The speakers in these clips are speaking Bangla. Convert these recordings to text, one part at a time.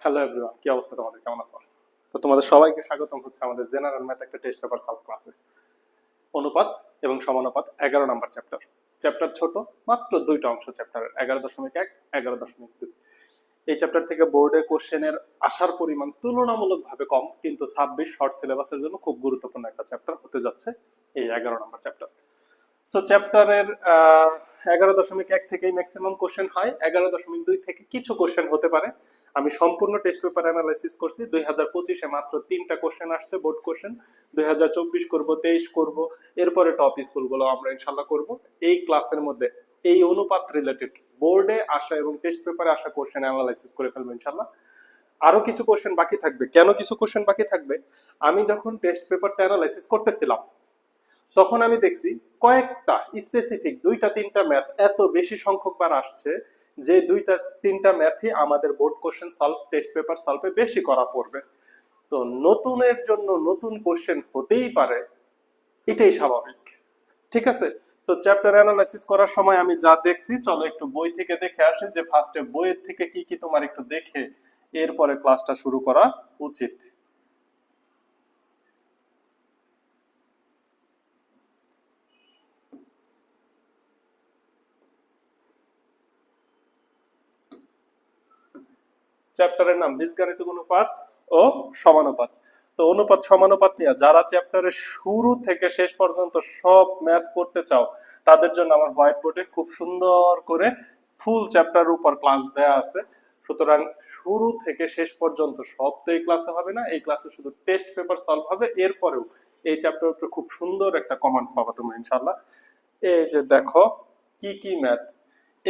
হ্যালো এভরিওয়ান, কি অবস্থা তোমাদের? কেমন আছো? তো তোমাদের সবাইকে স্বাগতম হচ্ছে আমাদের জেনারেল ম্যাথ একটা টেস্ট পেপার সলভ ক্লাসে। অনুপাত এবং সমানুপাত 11 নম্বর চ্যাপ্টার। চ্যাপ্টার ছোট, মাত্র দুইটা অংশ চ্যাপ্টারের, 11.1, 11.2। এই চ্যাপ্টার থেকে বোর্ডে কোশ্চেনের আসার পরিমাণ তুলনামূলকভাবে কম, কিন্তু 26 শর্ট সিলেবাসের জন্য খুব গুরুত্বপূর্ণ একটা চ্যাপ্টার হতে যাচ্ছে এই 11 নম্বর চ্যাপ্টার। সো চ্যাপ্টারের 11.1 থেকেই ম্যাক্সিমাম কোশ্চেন হয়, 11.2 থেকে কিছু কোশ্চেন হতে পারে। আমি সম্পূর্ণ টেস্ট পেপার অ্যানালাইসিস করছি। 2025-এ মাত্র 3টা কোশ্চেন আসছে বোর্ড কোশ্চেন, 2024 করব, 23 করব, এরপরে টপ স্কুলগুলো আমরা ইনশাল্লাহ করব। এই ক্লাসের মধ্যে এই অনুপাত রিলেটেড বোর্ডে আসা এবং টেস্ট পেপারে আসা কোশ্চেন অ্যানালাইসিস করে ফেলবো ইনশাল্লাহ। আরো কিছু কোশ্চেন বাকি থাকবে। কেন কিছু কোশ্চেন বাকি থাকবে? আমি যখন টেস্ট পেপারটা অ্যানালাইসিস করতেছিলাম তখন আমি দেখছি কয়েকটা স্পেসিফিক দুইটা তিনটা ম্যাথ এত বেশি সংখ্যক বার আসছে যে দুইটা তিনটা ম্যাথই আমাদের board question solve, test paper সলভে বেশি করা পড়বে। তো নতুনের জন্য নতুন কোশ্চেন হতেই পারে, এটাই স্বাভাবিক। ঠিক আছে, তো চ্যাপ্টার অ্যানালাইসিস করার সময় আমি যা দেখছি, চলো একটু বই থেকে দেখে আসি যে ফার্স্টে বইয়ের থেকে কি কি তোমার একটু দেখে এরপরে ক্লাসটা শুরু করা উচিত। চ্যাপ্টারের নাম বীজগাণিতিক অনুপাত ও সমানুপাত। তো অনুপাত সমানুপাত নিয়ে যারা চ্যাপ্টারের শুরু থেকে শেষ পর্যন্ত সব ম্যাথ করতে চাও তাদের জন্য আমার হোয়াইট বোর্ডে খুব সুন্দর করে ফুল চ্যাপ্টার উপর ক্লাস দেয়া আছে। সুতরাং শুরু থেকে শেষ পর্যন্ত সব তো এই ক্লাসে হবে না, এই ক্লাসে শুধু টেস্ট পেপার সলভ হবে। এরপরেও এই চ্যাপ্টার উপরে খুব সুন্দর একটা কমান্ড পাবা তুমি ইনশাল্লাহ। এই যে দেখো কি কি ম্যাথ,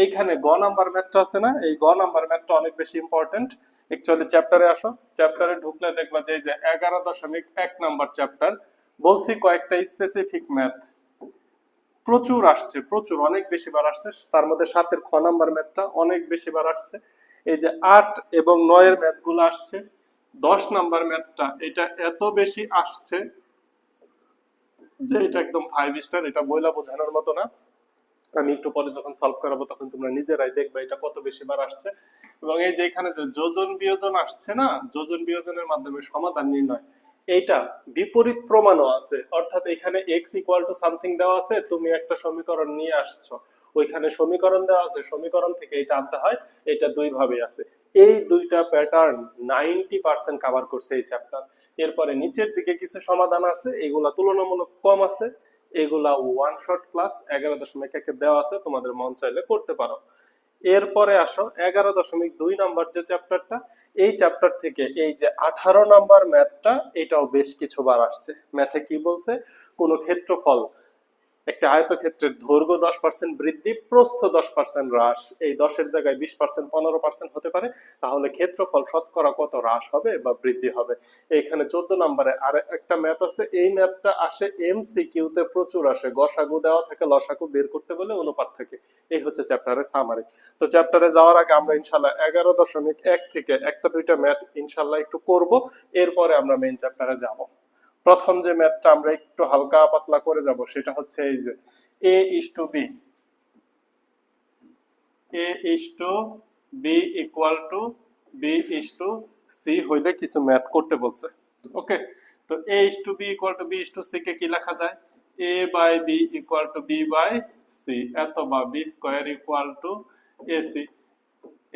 এইখানে গ নাম্বার ম্যাথটা আছে না, এই গ নাম্বার ম্যাথটা অনেক বেশি ইম্পর্টেন্ট। অ্যাকচুয়ালি চ্যাপ্টারে আসো, চ্যাপ্টারে ঢুকলে দেখবা যে এই যে 11.1 নাম্বার চ্যাপ্টার, বলছি কয়েকটা স্পেসিফিক ম্যাথ প্রচুর আসছে, প্রচুর অনেক বেশি বার আসছে। তার মধ্যে 7-এর খ নাম্বার ম্যাথটা অনেক বেশি বার আসছে। এই যে 8 এবং 9-এর ম্যাথগুলো আসছে। 10 নাম্বার ম্যাথটা এটা এত বেশি আসছে যে এটা একদম 5 স্টার, এটা বইলা বোঝানোর মতো না। আমি একটু পরে যখন সলভ করাবো তখন তোমরা নিজেরাই দেখবে এটা কত বেশি বার আসছে। এবং এই যে এখানে যে যোজন বিয়োজন আসছে না, যোজন বিয়োজনের মাধ্যমে সমাধান নির্ণয়, এইটা বিপরীত প্রমাণও আছে। অর্থাৎ এখানে x ইকুয়াল টু সামথিং দেওয়া আছে, তুমি একটা সমীকরণ নিয়ে আসছো, ওইখানে সমীকরণ দেওয়া আছে, সমীকরণ থেকে এটা আনতে হয়, এটা দুই ভাবে আছে। এই দুইটা প্যাটার্ন 90% কভার করছে এই চ্যাপ্টার। এরপরে নিচের দিকে কিছু সমাধান আছে, এগুলা তুলনামূলক কম আছে, এগুলা ওয়ান শট ক্লাস 11.1 দেওয়া আছে, তোমাদের মন চাইলে করতে পারো। এরপরে আসো 11.2 নাম্বার যে চ্যাপ্টারটা, এই চ্যাপ্টার থেকে এই যে 18 নাম্বার ম্যাথটা, এটাও বেশ কিছুবার আসছে। ম্যাথে কি বলছে, কোন ক্ষেত্রফল, একটা আয়তক্ষেত্রের দৈর্ঘ্য 10% বৃদ্ধি, প্রস্থ 10% হ্রাস, এই 10-এর জায়গায় 20%, 15% হতে পারে, তাহলে ক্ষেত্রফল শতকরা কত হ্রাস হবে বা বৃদ্ধি হবে। এখানে 14 নম্বরে আর একটা ম্যাথ আছে, এই ম্যাথটা আসে এমসিকিউ তে প্রচুর আসে, গসাগু দেওয়া থাকে, লসাগু বের করতে বলে অনুপাত থাকে। এই হচ্ছে চ্যাপ্টারের সামারি। তো চ্যাপ্টারে যাওয়ার আগে আমরা ইনশাল্লাহ 11.1 থেকে একটা দুইটা ম্যাথ ইনশাল্লাহ একটু করব, এরপরে আমরা মেইন চ্যাপ্টারে যাব। প্রথম যে ম্যাথটা আমরা একটু হালকা পাতলা করে যাব সেটা হচ্ছে এই যে a is to b, a is to b equal to b is to c হইলে কিছু ম্যাথ করতে বলছে। ওকে, তো a is to b equal to b is to c কে কি লেখা যায়, a by b equal to b by c, অথবা b square equal to ac।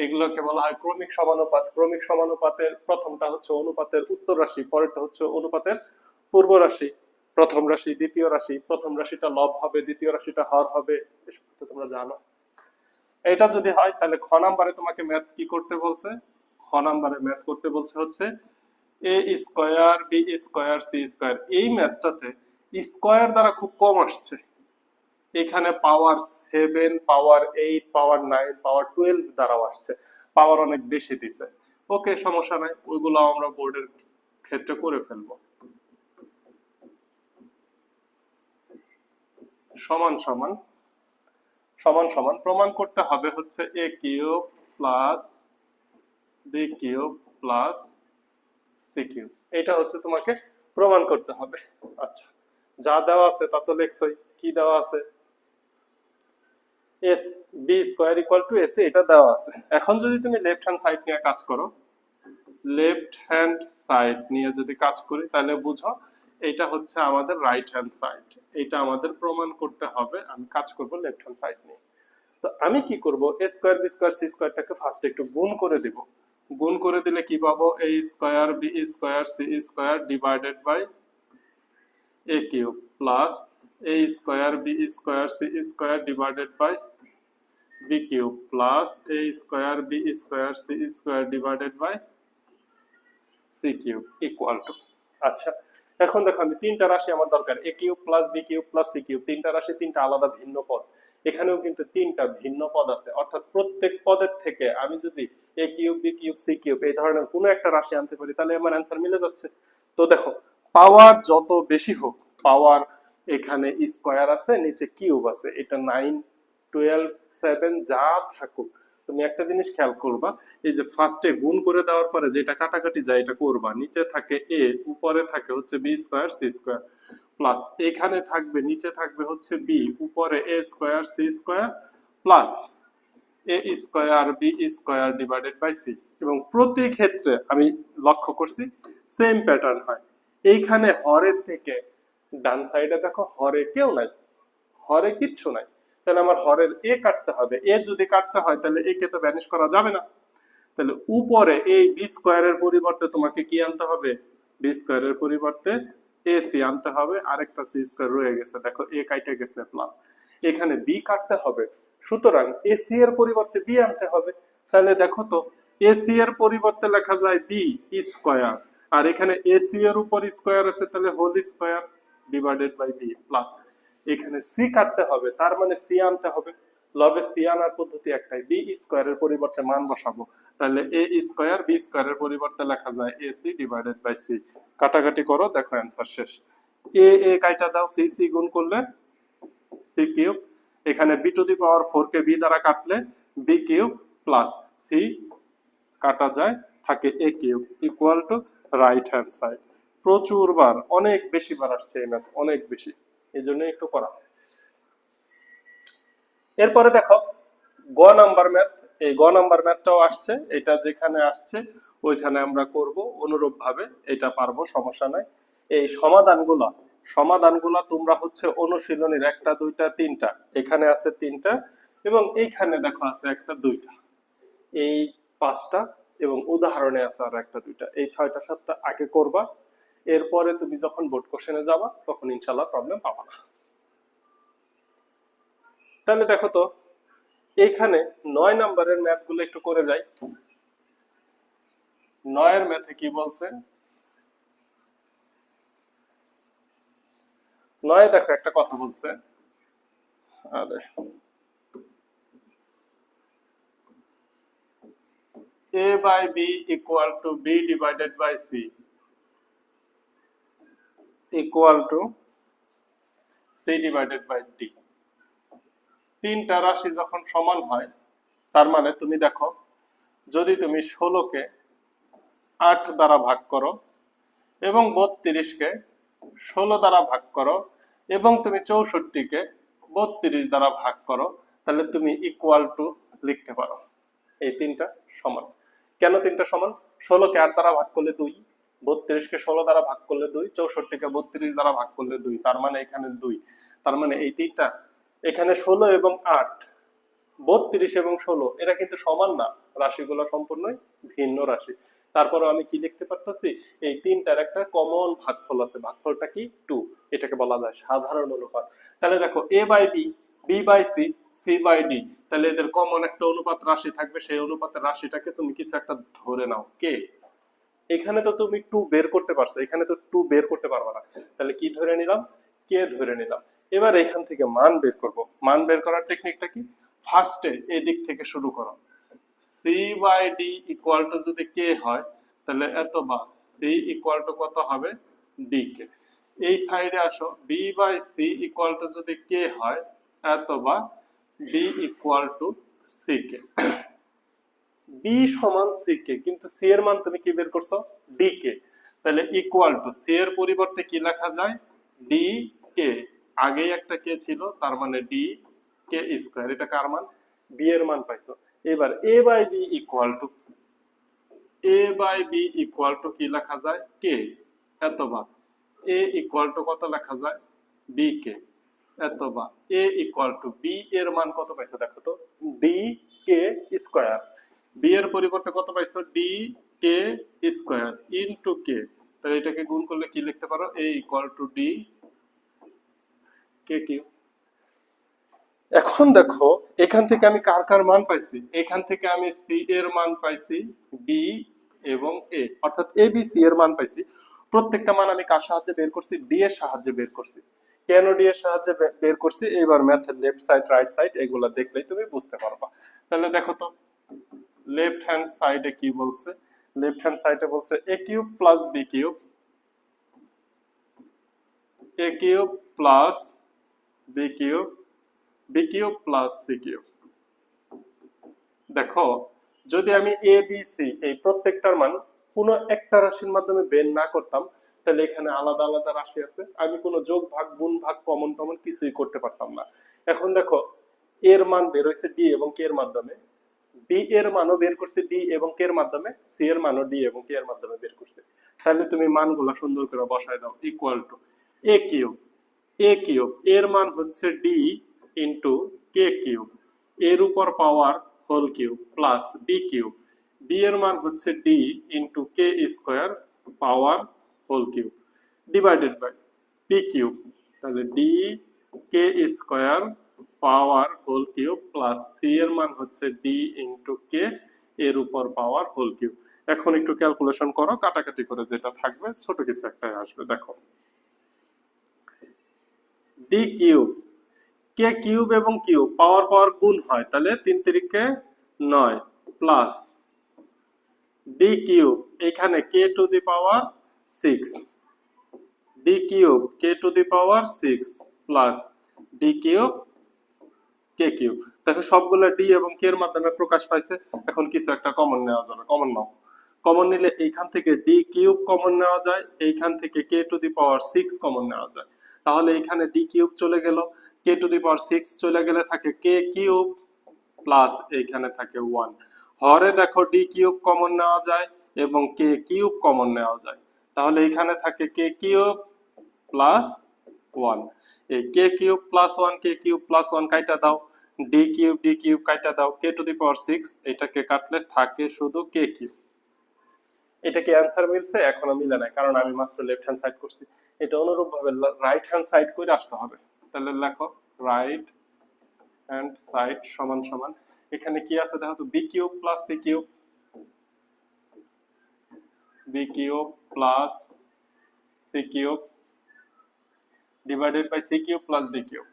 এগুলোকে বলা হয় ক্রমিক সমানুপাত। ক্রমিক সমানুপাতের প্রথমটা হচ্ছে অনুপাতের উত্তর রাশি, পরেরটা হচ্ছে অনুপাতের পূর্ব রাশি। প্রথম রাশি, দ্বিতীয় রাশি, প্রথম রাশিটা লব হবে, দ্বিতীয় রাশিটা হর হবে, এসব তো তোমরা জানো। এটা যদি হয় তাহলে খ নাম্বারে তোমাকে ম্যাথ কি করতে বলছে, খ নাম্বারে ম্যাথ করতে বলছে হচ্ছে A square B square C square. এই ম্যাথটাতে স্কয়ার দ্বারা খুব কম আসছে, এখানে পাওয়ার 7, পাওয়ার 8, পাওয়ার 9, পাওয়ার 12 দ্বারাও আসছে, পাওয়ার অনেক বেশি দিছে। ওকে, সমস্যা নাই, ওইগুলো আমরা বোর্ডের ক্ষেত্রে করে ফেলবো। সমান সমান সমান সমান প্রমাণ করতে হবে হচ্ছে a cube plus b cube plus c cube, এটা হচ্ছে তোমাকে প্রমাণ করতে হবে। আচ্ছা, যা দেওয়া আছে তা তো লেখছই। কি দেওয়া আছে, S B square equal to AC, এটা দেওয়া আছে। এখন যদি তুমি লেফট হ্যান্ড সাইড নিয়ে কাজ করো, লেফট হ্যান্ড সাইড নিয়ে যদি কাজ করি তাহলে বুঝো এটা হচ্ছে আমাদের রাইট হ্যান্ড সাইড। এটা আমাদের প্রমাণ করতে হবে, আমি কাজ করব লেফট হ্যান্ড সাইড নিয়ে। তো আমি কি করব, A square B square C স্কয়ারটাকে ফার্স্ট একটু গুণ করে দিব। গুণ করে দিলে কি পাবো, A square B square C square divided by A cube plus A square B square C square divided by B cube plus A square B square C square divided by C cube equal to. আচ্ছা, এখন দেখো আমি তিনটা রাশি আমার দরকার, A cube plus B cube plus C cube, তিনটা রাশি তিনটা আলাদা ভিন্ন পদ। এখানেও কিন্তু তিনটা ভিন্ন পদ আছে, অর্থাৎ প্রত্যেক পদের থেকে আমি যদি A cube B cube C cube এই ধরনের কোনো একটা রাশি আনতে পারি তাহলে আমার অ্যান্সার মিলে যাচ্ছে। তো দেখো পাওয়ার যত বেশি হোক, পাওয়ার এখানে স্কয়ার আছে নিচে কিউব আছে, এটা 9 12 7 যা থাকুক, তুমি একটা জিনিস খেয়াল করবা, এই যে ফার্স্টে গুণ করে দেওয়ার পরে যেটা কাটাকাটি যায় এটা করবা, নিচে থাকে এ, উপরে থাকে হচ্ছে B square C square plus এখানে থাকবে নিচে থাকবে হচ্ছে বি, উপরে A square C square plus A square B square divided by C. এবং প্রতি ক্ষেত্রে আমি লক্ষ্য করছি সেম প্যাটার্ন হয়। এইখানে হরের থেকে ডান সাইডে দেখো হরে কেউ নাই, হরে কিচ্ছু নাই, তাহলে আমার হরের এ কাটতে হবে। এ যদি কাটতে হয় তাহলে এ কে তো ভ্যানিশ করা যাবে না, তাহলে উপরে এই বি স্কয়ারের পরিবর্তে তোমাকে কি আনতে হবে, বি স্কয়ারের পরিবর্তে এ সি আনতে হবে, আরেকটা সি স্কয়ার রয়ে গেছে, দেখো এ কাটে গেছে প্লাস এখানে বি কাটতে হবে, সুতরাং এ সি এর পরিবর্তে বি আনতে হবে। তাহলে দেখো তো এ সি এর পরিবর্তে লেখা যায় বি স্কয়ার, আর এখানে এ সি এর উপর স্কয়ার আছে তাহলে whole square divided by B plus এখানে সি কাটতে হবে, তার মানে সি আনতে হবে। লবে সি আনার পদ্ধতি একটাই, বি স্কয়ারের পরিবর্তে মান বসাবো, তাহলে এ স্কয়ার বি স্কয়ারের পরিবর্তে লেখা যায় A C divided by C. কাটাকাটি করো, দেখো অ্যান্সার শেষ। এ কাইটা দাও, সি সি গুণ করলে সি কিউব, এখানে বি টু দি পাওয়ার 4 কে বি দ্বারা কাটলে বি কিউব প্লাস সি কাটা যায়, থাকে A cube equal to right hand side. প্রচুর বার, অনেক বেশি বার আসছে এই ম্যাথ, অনেক বেশি, এই জন্য একটু করা। এরপরে দেখো গ নাম্বার ম্যাথ, এই গ নাম্বার ম্যাথটাও আসছে, এটা যেখানে আসছে ওইখানে আমরা করব অনুরূপ ভাবে, এটা পারবো, সমস্যা নাই। এই সমাধানগুলা তোমরা হচ্ছে অনুশীলনীর একটা দুইটা তিনটা, এখানে আছে তিনটা এবং এইখানে দেখো আছে একটা দুইটা, এই পাঁচটা এবং উদাহরণে আছে আর একটা দুইটা, এই 6টা 7টা আগে করবা, এরপরে তুমি যখন বোর্ড কোশ্চেনে যাবা তখন ইনশাআল্লাহ প্রবলেম পাবা না। তাহলে দেখো তো এইখানে 9 নাম্বারের ম্যাথ গুলো একটু করে যাই। 9 এর ম্যাথে কি বলছে, 9 দেখো একটা কথা বলছে, আরে a by b equal to b divided by c equal to c divided by d। তিনটা রাশি যখন সমান হয় তার মানে তুমি দেখো যদি তুমি 16 কে 8 দ্বারা ভাগ করো এবং 32 কে 16 দ্বারা ভাগ করো এবং তুমি 64 কে 32 দ্বারা ভাগ করো, তাহলে তুমি ইকুয়াল টু লিখতে পারো এই তিনটা সমান। কেন তিনটা সমান, 16 কে 8 দ্বারা ভাগ করলে 2, 32 কে 16 দ্বারা ভাগ করলে 2, 64 কে 32 দ্বারা ভাগ করলে 2, তার মানে এখানে 2, তার মানে এই তিনটা এখানে 16 এবং 8, 32 এবং 16 এরা কিন্তু সমান না, রাশিগুলো সম্পূর্ণই ভিন্ন রাশি। তারপরে আমি কি লিখতে পারতেছি, এই তিনটার একটা কমন ভাগফল আছে, ভাগফলটা কি 2, এটাকে বলা যায় সাধারণ অনুপাত। তাহলে দেখো a by B, B by C, C by D, তাহলে এদের কমন একটা অনুপাত রাশি থাকবে, সেই অনুপাতের রাশিটাকে তুমি কিছু একটা ধরে নাও কে। এখানে তো তুমি 2 বের করতে পারছো, এখানে তো 2 বের করতে পারবে না, তাহলে কি ধরে নিলাম, কে ধরে নিলাম। এবার এখান থেকে মান বের করব, মান বের করার টেকনিকটা কি, ফার্স্টে এই দিক থেকে শুরু করো, C by D equal to যদি কে হয় তাহলে এত বা সি ইকুয়াল টু কত হবে ডি কে। এই সাইডে আসো, B by C equal to যদি কে হয় এত বা D equal to C K. B সমান সি কে, কিন্তু সি এর মান তুমি কি বের করছো, ডি কে, তাহলে ইকুয়াল টু সি এর পরিবর্তে কি লেখা যায়, ডি কে, আগে একটা কে ছিল তার মানে ডি কে স্কয়ার, এটা কার মান, বি এর মান পাইছো। এবার A by B equal to A by B equal to কি লেখা যায়, কে, এতবার। এ ইকুয়াল টু কত লেখা যায়, বি কে, এতবার। এ ইকুয়াল টু বি এর মান কত পাইছো দেখো তো, ডি কে স্কয়ার। বি এর পরিবর্তে কত পাইছো, D K square into K. তাহলে এটাকে গুণ করলে কি লিখতে পারো, A equal to D K cube. এখন দেখো এখান থেকে আমি কার কার মান পাইছি, এখান থেকে আমি সি এর মান পাইছি, বি এবং এ, অর্থাৎ এ বি সি এর মান পাইছি। প্রত্যেকটা মান আমি কার সাহায্যে বের করছি, ডি এর সাহায্যে বের করছি। কেন ডি এর সাহায্যে বের করছি, এবার ম্যাথের লেফট সাইড রাইট সাইড এগুলা দেখলেই তুমি বুঝতে পারবা। তাহলে দেখো তো লেফট হ্যান্ড সাইডে কি বলছে, লেফট হ্যান্ড সাইডে বলছে A cube plus B cube, A cube plus B cube, B cube plus C cube. দেখো যদি আমি এ বি সি এই প্রত্যেকটার মান কোনো একটা রাশির মাধ্যমে বের না করতাম, তাহলে এখানে আলাদা আলাদা রাশি আছে, আমি কোনো যোগ ভাগ গুণ ভাগ কমন টমন কিছুই করতে পারতাম না। এখন দেখো এর মান বের হয়েছে ডি এবং কে এর মাধ্যমে, বি এর মানও বের করছে ডি এবং কে এর মাধ্যমে, সি এর মানও ডি এবং কে এর মাধ্যমে বের করছে। তাহলে তুমি মানগুলো সুন্দর করে বসায় দাও, equal to A cube, A cube এর মান হচ্ছে ডি ইন্টু কে কিউব এর উপর power whole cube plus B cube, B এর মান হচ্ছে D into K square power whole cube divided by P cube. তাহলে D K square power whole cube plus C এর মান হচ্ছে ডি ইন্টু কে এর উপর পাওয়ার হোল কিউব। এখন একটু ক্যালকুলেশন করো, কাটাকাটি করে যেটা থাকবে ছোট কিছু একটাই আসবে। দেখো ডি কিউব, কে কিউব এবং কিউব পাওয়ার পাওয়ার গুণ হয়, তাহলে 3 তিরিকে 9 প্লাস ডি কিউব, এখানে K to the power 6, D cube K to the power 6 plus D cube K cube. দেখো সবগুলো ডি এবং কে এর মাধ্যমে প্রকাশ পাইছে। এখন কিছু একটা কমন নেওয়া যাবে, কমন নাও। কমন নিলে এইখান থেকে ডি কিউব কমন নেওয়া যায়, এইখান থেকে কে টু দি পাওয়ার 6 কমন নেওয়া যায়। তাহলে এখানে ডি কিউব চলে গেল, কে টু দি পাওয়ার 6 চলে গেলে থাকে কে কিউব প্লাস এইখানে থাকে 1। হরে দেখো ডি কিউব কমন নেওয়া যায় এবং কে কিউব কমন নেওয়া যায়, তাহলে এখানে থাকে কে কিউব প্লাস 1। এই কে cube plus 1 K cube plus 1 কাইটা দাও, ডি কিউব কাইটা দাও, কে টু দি পাওয়ার 6 এটাকে কাটলে থাকে শুধু কে কিউব। এটা কি অ্যান্সার মিলছে? এখনো মিলে নাই, কারণ আমি মাত্র লেফট হ্যান্ড সাইড করছি। এটা অনুরূপ ভাবে রাইট হ্যান্ড সাইড করে আসতে হবে। তাহলে লেখো রাইট হ্যান্ড সাইড সমান সমান, এখানে কি আছে দেখো তো, B cube plus C cube, B cube plus C cube divided by C cube plus D cube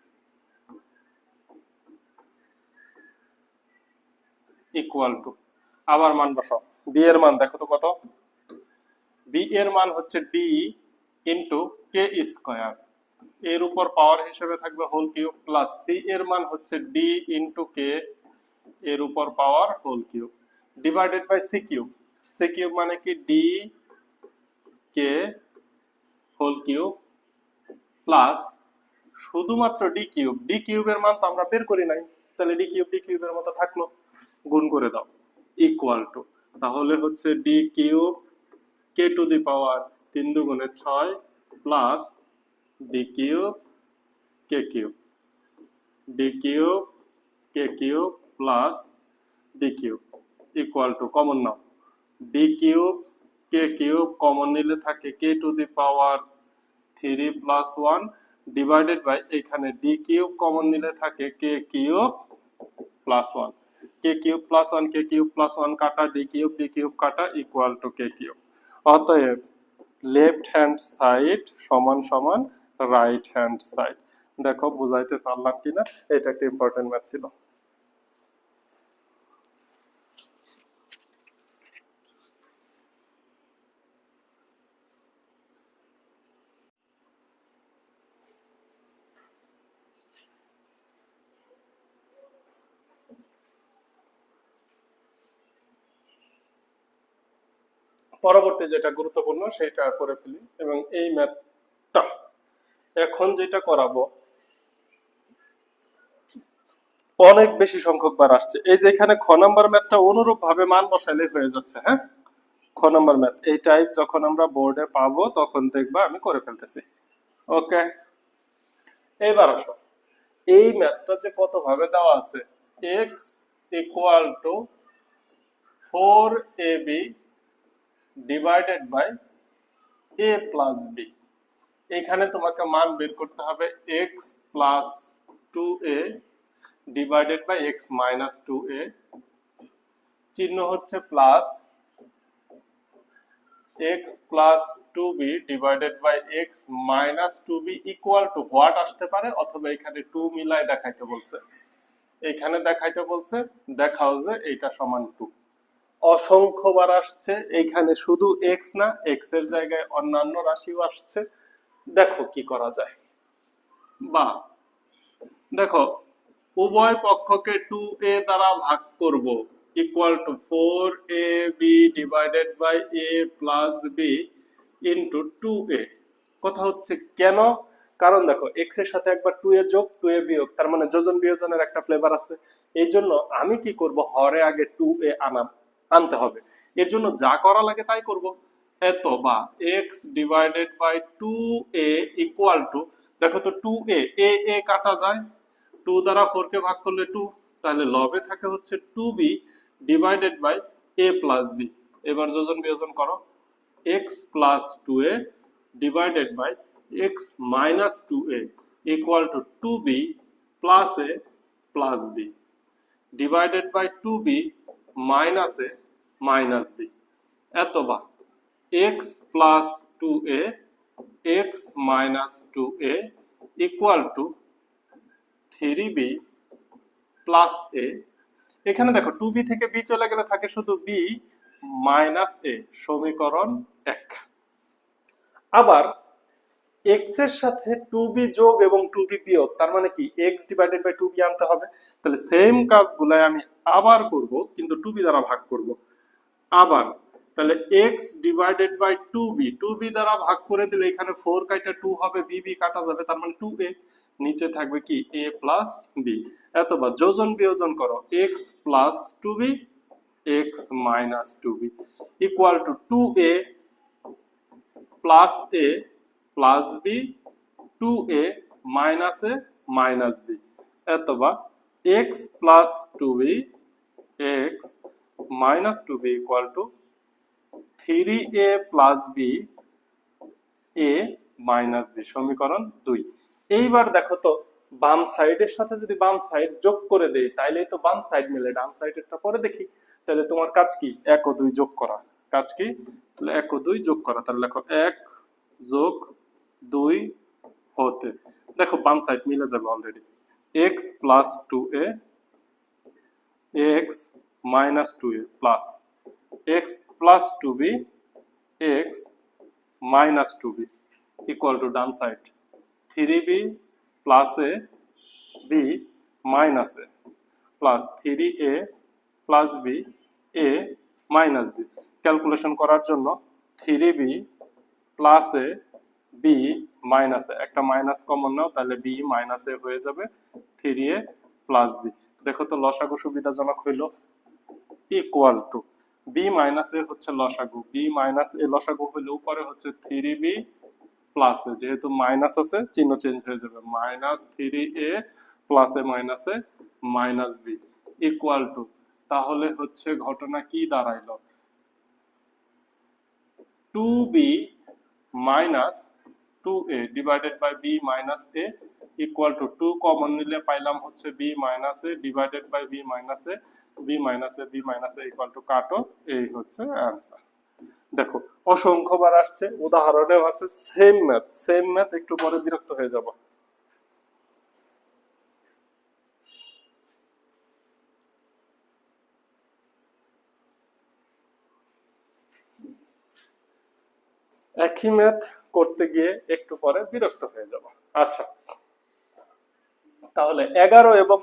equal to, আবার মান বসাও। বি এর মান দেখো তো কত, বি এর মান হচ্ছে ডি ইন্টু কে স্কোয়ার এর উপর পাওয়ার হিসেবে থাকবে হোল কিউব প্লাস সি এর মান হচ্ছে ডি ইন্টু কে এর উপর power whole cube divided by C cube. C cube মানে কি D K whole cube plus শুধুমাত্র ডি কিউব, ডি কিউবের মান তো আমরা বের করি নাই, তাহলে ডি কিউবের মতো থাকলো, গুণ করে দাও ইকুয়াল টু, তাহলে হচ্ছে D cube K to the power 3 দুগুণে 6 plus D cube K cube, D cube K cube plus D cube equal to, common নাও, D cube K cube common নিলে থাকে K to the power 3 plus 1 divided by এখানে ডি কিউব কমন নিলে থাকে K cube plus 1, K cube plus 1 K cube plus 1 কাটা, ডি কিউব কাটা ইকুয়াল টু কে কিউব। অতএব লেফট হ্যান্ড সাইড সমান সমান রাইট হ্যান্ড সাইড। দেখো বুঝাইতে পারলাম কিনা, এটা একটা ইম্পর্টেন্ট ম্যাথ ছিল। পরবর্তী যেটা গুরুত্বপূর্ণ সেটা করে ফেলি, এবং এই ম্যাথটা এখন যেটা করাবো অনেক বেশি সংখ্যক বার আসছে। এই যে এখানে খ নাম্বার ম্যাথটা অনুরূপ ভাবে মান বসাইলে হয়ে যাচ্ছে। হ্যাঁ, খ নম্বর ম্যাথ এই টাইপ যখন আমরা বোর্ডে পাবো তখন দেখবা আমি করে ফেলতেছি। ওকে, এবার আসো এই ম্যাথটা যে কত ভাবে দেওয়া আছে, x equal to 4ab divided by a plus b। এখানে তোমাকে মান বের করতে হবে x plus 2a divided by x minus 2a, চিহ্ন হচ্ছে plus, x plus 2b divided by x minus 2b equal to what আসতে পারে, অথবা এখানে 2 মিলাই দেখাইতে বলছে, এখানে দেখাইতে বলছে, দেখাও যে এইটা সমান 2। অসংখ্যবার আসছে, এইখানে শুধু x না, x এর জায়গায় অন্যান্য রাশিও আসছে। দেখো কি করা যায়, বা দেখো উভয় পক্ষকে 2a দ্বারা ভাগ করব, equal to 4ab divided by a plus b into 2a। কথা হচ্ছে কেন, কারণ দেখো x এর সাথে একবার 2a যোগ 2a বিয়োগ, তার মানে যোজন বিয়োজনের একটা ফ্লেভার আছে। এই জন্য আমি কি করব, হরে আগে 2a আনতে হবে, এর জন্য যা করা লাগে তাই করব। এত বা x divided by 2a equal to, দেখো তো 2a এ কাটা যায়, 2 দ্বারা 4 কে ভাগ করলে 2, তাহলে লবে থাকে হচ্ছে 2b divided by a plus b। এবার যোজন বিয়োজন করো, x plus 2a divided by x minus 2a equal to 2b plus a plus b divided by 2b minus a minus b। এত বা x plus 2a x minus 2a equal to 3b plus a। এখানে দেখো 2b থেকে b চলে গেলে থাকে শুধু b মাইনাস a, সমীকরণ 1। আবার x এর সাথে 2b যোগ এবং 2b বিয়োগ, তার মানে কি x ডিভাইডেড বাই 2b আনতে হবে, তাহলে সেম কাজগুলাই আমি আবার করব, কিন্তু 2b দ্বারা ভাগ করব। আবার তাহলে x ডিভাইডেড বাই 2b দ্বারা ভাগ করে দিলে এখানে 4 কাটা 2 হবে, b কাটা যাবে, তার মানে 2a, নিচে থাকবে কি a প্লাস b। এতবার যোজন বিয়োজন করো, x plus 2b x minus 2b equal to 2a plus a plus b 2a minus a minus b। এতবার x plus 2b x minus 2b equal two 3a plus b a minus b, সমীকরণ 2। এইবার দেখো তো বাম সাইডের সাথে যদি বাম সাইড যোগ করে দেই তাইলেই তো বাম সাইড মিলে, ডান সাইডেরটা পরে দেখি। তাহলে তোমার কাজ কি, 1 ও 2 যোগ করা, কাজ কি, তাহলে 1 ও 2 যোগ করা, তাহলে লেখো 1 যোগ 2 হতে, দেখো বাম সাইড মিলে যাবে already, x plus 2a x minus 2a plus x plus 2b x minus 2b equal two done side 3b plus a b minus a plus 3a plus b a minus b। Calculation করার জন্য 3b plus a b minus a, একটা মাইনাস কমন নাও, তাহলে b মাইনাস a হয়ে যাবে 3a প্লাস b। দেখো তো লসাগু সুবিধাজনক হইল, equal to b minus a হচ্ছে লসাগু, b মাইনাস a লসাগু হইলে উপরে হচ্ছে 3b প্লাস a, যেহেতু মাইনাস আছে চিহ্ন চেঞ্জ হয়ে যাবে, minus 3a plus a minus a minus b equal to, তাহলে হচ্ছে ঘটনা কি দাঁড়াইলো, 2b minus 2a divided by b minus a equal to 2 common নিলে পাইলাম হচ্ছে b minus a divided by b minus a, b minus a equal to কাটো, এই হচ্ছে অ্যান্সার। দেখো অসংখ্যবার আসছে, উদাহরণেও আছে, সেম ম্যাথ, একটু পরে বিরক্ত হয়ে যাব। একই ম্যাথ করতে গিয়ে একটু পরে বিরক্ত হয়ে যাব। আচ্ছা, তাহলে 11 এবং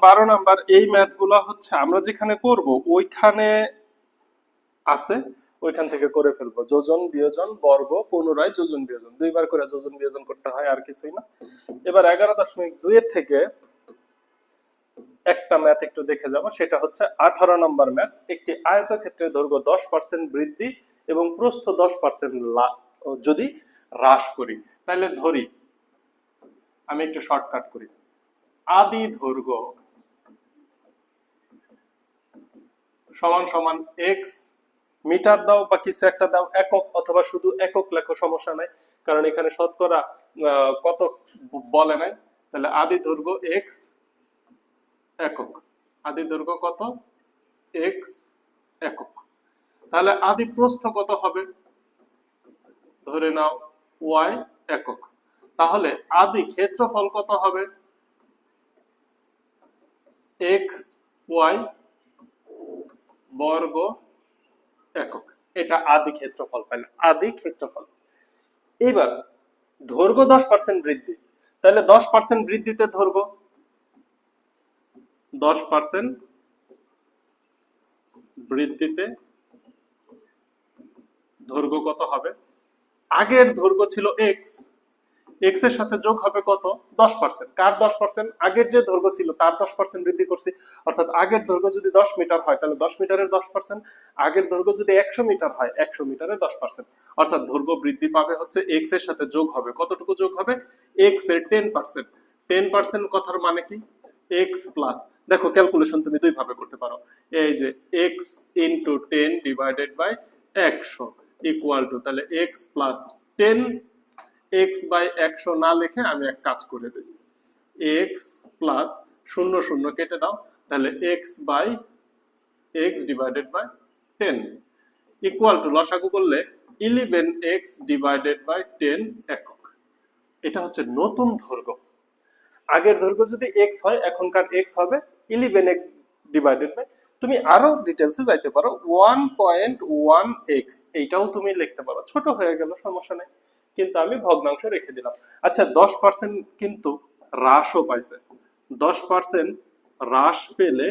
12 নাম্বার এই ম্যাথগুলো হচ্ছে আমরা যেখানে করব ওইখানে আছে, ওইখান থেকে করে ফেলবো, যোজন বিয়োজন বর্গ পুনরায় যোজন বিয়োজন, দুইবার করে যোজন বিয়োজন করতে হয়, আর কিছুই না। এবার 11.2 এর থেকে একটা ম্যাথ একটু দেখে যাব, সেটা হচ্ছে 18 নম্বর ম্যাথ। একটি আয়তক্ষেত্রের দৈর্ঘ্য 10% বৃদ্ধি এবং প্রস্থ 10% যদি হ্রাস করি, তাহলে ধরি, আমি একটু শর্টকাট করি, আদি দৈর্ঘ্য সমান সমান এক্স, মিটার দাও বা কিছু একটা দাও, একক অথবা শুধু একক লেখো, সমস্যা নাই, কারণ এখানে শতকরা কত বলে নাই। তাহলে আদি দৈর্ঘ্য এক্স একক, আদি দৈর্ঘ্য কত, এক্স একক। তাহলে আদি প্রস্থ কত হবে, ধরে নাও ওয়াই একক। তাহলে আদি ক্ষেত্রফল কত হবে, এক্স ওয়াই বর্গ একক। এটা আদি ক্ষেত্রফল পাইলাম, আদি ক্ষেত্রফল। এবার দৈর্ঘ্য 10% বৃদ্ধি, তাহলে 10% বৃদ্ধিতে দৈর্ঘ্য 10% বৃদ্ধিতে দৈর্ঘ্য কত হবে, আগের দৈর্ঘ্য ছিল এক্স, এক্স এর সাথে যোগ হবে কত, 10%। কার 10%, আগের যে দৈর্ঘ্য ছিল তার 10% বৃদ্ধি করছি, অর্থাৎ আগের দৈর্ঘ্য যদি 10 মিটার হয় তাহলে 10 মিটারের 10%, আগের দৈর্ঘ্য যদি 100 মিটার হয় 100 মিটারের 10%, অর্থাৎ দৈর্ঘ্য বৃদ্ধি পাবে হচ্ছে এক্স এর সাথে যোগ হবে, কতটুকু যোগ হবে, এক্স এর 10%। 10% কথার মানে কি, এক্স প্লাস, দেখো ক্যালকুলেশন তুমি দুই ভাবে করতে পারো, এই যে x into 10 divided by 100 equal to, তাহলে এক্স প্লাস 10, এক্স বাই 100 না লিখে আমি এক কাজ করে দিই, এক্স প্লাস শূন্য শূন্য কেটে দাও, তাহলে x by x divided by 10 equal to, লসাগু করলে 11x ডিভাইডেড বাই 10 একক। এটা হচ্ছে নতুন দৈর্ঘ্য। আগের দৈর্ঘ্য যদি x হয়, এখনকার x হবে 11x ডিভাইডেড বাই, তুমি আরো ডিটেইলসে যাইতে পারো, 1.1x, এইটাও তুমি লিখতে পারো, ছোট হয়ে গেল সমস্যা নেই, কিন্তু আমি ভগ্নাংশ রেখে দিলাম। আচ্ছা 10% কিন্তু হ্রাসও পাইছে, 10% হ্রাস পেলে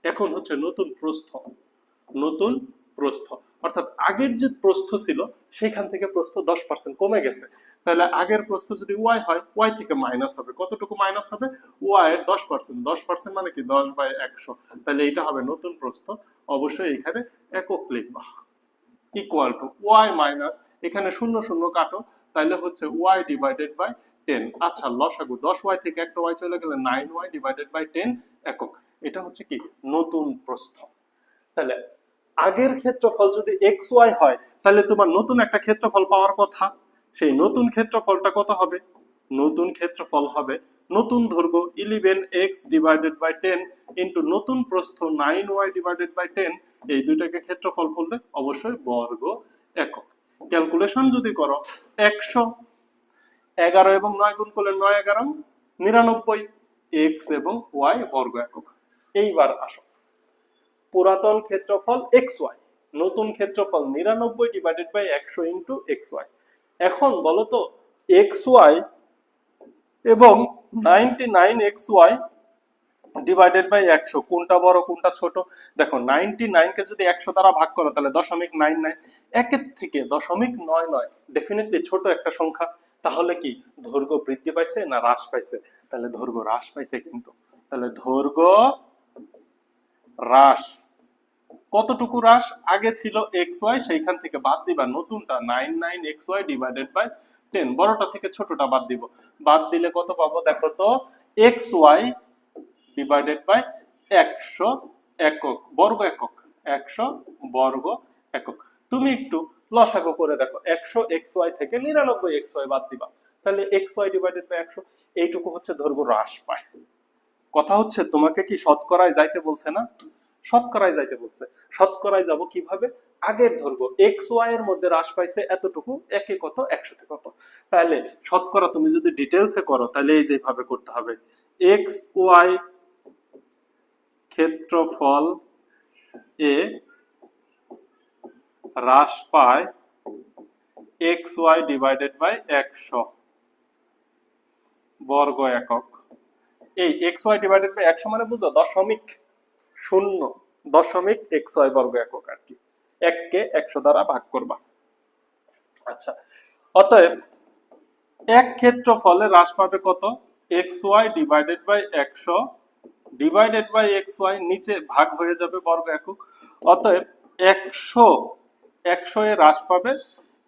এখন হচ্ছে নতুন প্রস্থ, নতুন প্রস্থ, অর্থাৎ আগের যে প্রস্থ ছিল সেখান থেকে প্রস্থ 10% কমে গেছে। তাহলে আগের প্রস্থ যদি ওয়াই হয়, ওয়াই থেকে মাইনাস হবে, কতটুকু মাইনাস হবে, ওয়াই এর 10%, 10% মানে কি 10/100, তাহলে এটা হবে নতুন প্রস্থ। অবশ্যই এখানে একক লিখবা, ইকুয়াল টু ওয়াই মাইনাস, এখানে শূন্য শূন্য কাটো, তাহলে হচ্ছে ওয়াই ডিভাইডেড বাই 10। আচ্ছা লসাগু, 10y থেকে একটা y চলে গেলে 9y ডিভাইডেড বাই 10 একক। এটা হচ্ছে কি নতুন প্রস্থ। তাহলে আগের ক্ষেত্রফল যদি xy হয়, তাহলে তোমার নতুন একটা ক্ষেত্রফল পাওয়ার কথা, সেই নতুন ক্ষেত্রফলটা কত হবে, নতুন ক্ষেত্রফল হবে নতুন দৈর্ঘ্য 11x ডিভাইডেড বাই 10 ইনটু নতুন প্রস্থ 9y ডিভাইডেড বাই 10, এই দুইটাকে ক্ষেত্রফল করলে অবশ্যই বর্গ একক। ক্যালকুলেশন যদি করো 100, 11 এবং 9 গুণ করলে 9 11 99, x এবং y বর্গ একক। এইবার আসো, পুরাতন ক্ষেত্রফল xy, নতুন ক্ষেত্রফল 99 ডিভাইডেড বাই 100 ইনটু xy। এখন বলো তো xy এবং 99xy ডিভাইডেড বাই 100 কোনটা বড় কোনটা ছোট? দেখো 99 কে যদি 100 দ্বারা ভাগ করো তাহলে 0.99, একের থেকে 0.99 ডেফিনেটলি ছোট একটা সংখ্যা। তাহলে কি দৈর্ঘ্য বৃদ্ধি পাইছে না হ্রাস পাইছে? তাহলে দৈর্ঘ্য হ্রাস পাইছে কিন্তু। তাহলে দৈর্ঘ্য হ্রাস, কতটুকু হ্রাস? আগে ছিল xy, সেইখান থেকে বাদ দিবা নতুনটা 99xy ডিভাইডেড বাই 10, বড়টা থেকে ছোটটা বাদ দিব, বাদ দিলে কত পাবো দেখো তো, xy ডিভাইডেড বাই 100 একক, বর্গ একক, 100 বর্গ একক। তুমি একটু লসাগু করে দেখো, 100 xy থেকে 99 xy বাদ দিবা, তাহলে xy ডিভাইডেড বাই 100, এইটুকু হচ্ছে দৈর্ঘ্য হ্রাস পায়। কথা হচ্ছে তোমাকে কি শতকরায় যাইতে বলছে না? শতকরায় যাইতে বলছে। শতকরায় যাব কিভাবে? আগের দৈর্ঘ্য xy এর মধ্যে হ্রাস পাইছে এতটুকু, একে কত 100 তে কত, তাহলে শতকরা তুমি যদি ডিটেইলসে করো তাহলে এই যেভাবে করতে হবে, xy ক্ষেত্রফল এ হ্রাস পায় xy ডিভাইডেড বাই 100 বর্গ একক। এই xy ডিভাইডেড বাই 100 মানে বুঝো 0.xy বর্গ একক আর কি, 1 কে 100 দ্বারা ভাগ করবা। আচ্ছা, অতএব এক ক্ষেত্রফলে হ্রাস পাবে কত, xy divided by 100 divided by x y, নিচে ভাগ হয়ে যাবে বর্গ একক, অতএব 100 এ হ্রাস পাবে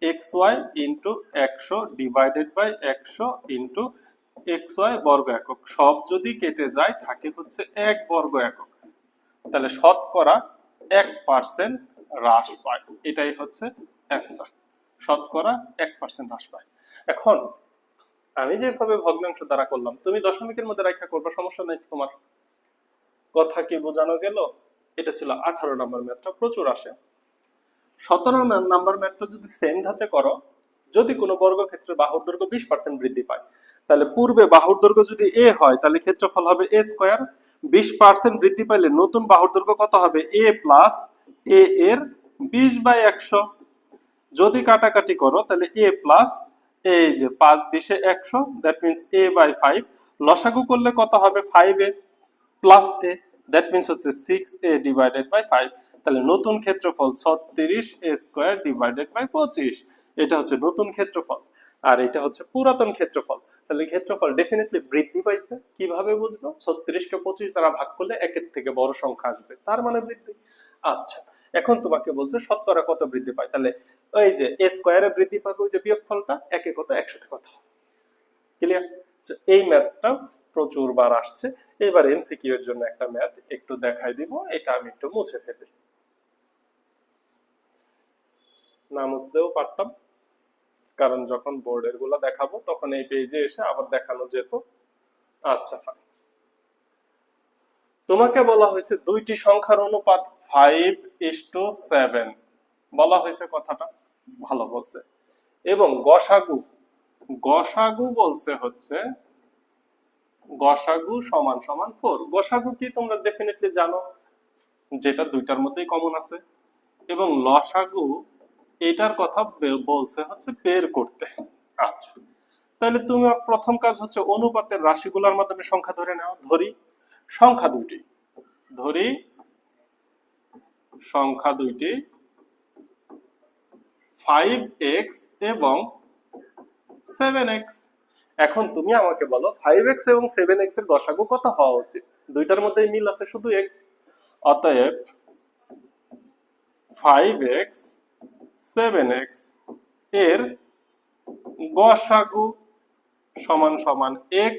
x y into 100 divided by 100 into x y বর্গ একক। সব যদি কেটে যায় থাকে হচ্ছে 1 বর্গ একক, তাহলে শতকরা 1% হ্রাস পায়। এটাই হচ্ছে অ্যান্সার, শতকরা 1% হ্রাস পায়। এখন আমি যেভাবে ভগ্নাংশ দ্বারা করলাম, তুমি দশমিকের মধ্যে রেখা করবে, সমস্যা নাই তোমার। কথা কি বোঝানো গেল? এটা ছিল 18 নম্বর ম্যাথটা, প্রচুর আসে। 17 নাম্বার ম্যাথটা যদি সেম ধাঁচে করো, যদি কোনো বর্গক্ষেত্রের বাহুর দৈর্ঘ্য 20% বৃদ্ধি পায়, তাহলে পূর্বে বাহুর দৈর্ঘ্য যদি এ হয় তাহলে ক্ষেত্রফল হবে এ স্কয়ার। 20% বৃদ্ধি পাইলে নতুন বাহুর দৈর্ঘ্য কত হবে? এ প্লাস এ এর 20/100। যদি কাটাকাটি করো তাহলে এ প্লাস, এই যে 5 20 100, দ্যাট মিন্স এ বাই 5। লসাগু করলে কত হবে? 5a plus A, that means হচ্ছে 6a ডিভাইডেড বাই 5। তাহলে নতুন ক্ষেত্রফল 36a স্কয়ার ডিভাইডেড বাই 25। এটা হচ্ছে নতুন ক্ষেত্রফল, আর এটা হচ্ছে পুরাতন ক্ষেত্রফল। তাহলে ক্ষেত্রফল ডেফিনেটলি বৃদ্ধি পাইছে। কিভাবে বুঝবো? 36 কে 25 দ্বারা ভাগ করলে একের থেকে বড় সংখ্যা আসবে, তার মানে বৃদ্ধি। আচ্ছা, এখন তোমাকে বলছে শতকরা কত বৃদ্ধি পায়, তাহলে ওই যে এ স্কয়ারে বৃদ্ধি পাবে, ওই যে বিয়োগফলটা, একে কত 100 তে কত। ক্লিয়ার? এই ম্যাথটা প্রচুর বার আসছে। এবার এমসিকিউ এর জন্য একটা ম্যাথ একটু দেখাই দিব, এটা আমি একটু মুছে ফেলি, না মুছলেও পারতাম, কারণ যখন বোর্ডের গুলা দেখাবো তখন এই পেজে এসে আবার দেখানো যেত। আচ্ছা ফাইন, তোমাকে বলা হয়েছে দুইটি সংখ্যার অনুপাত 5:7 বলা হয়েছে, কথাটা ভালো বলছে। এবং গসাগু, গসাগু বলছে হচ্ছে গসাগু সমান সমান 4। গসাগু কি তোমরা ডেফিনেটলি জানো, যেটা দুইটার মধ্যেই কমন আছে। এবং লসাগু, এটার কথা বলছে হচ্ছে বের করতে। আচ্ছা, তাহলে তুমি প্রথম কাজ হচ্ছে অনুপাতের রাশিগুলোর মাধ্যমে সংখ্যা ধরে নাও। ধরি সংখ্যা দুইটি, ধরি সংখ্যা দুইটি 5x এবং 7x। এখন তুমি আমাকে বলো 5x এবং 7x এর গসাগু কত হওয়া উচিত? দুইটার মধ্যেই মিল আছে, শুধু x। অতএব 5x 7x এর গসাগু সমান সমান x,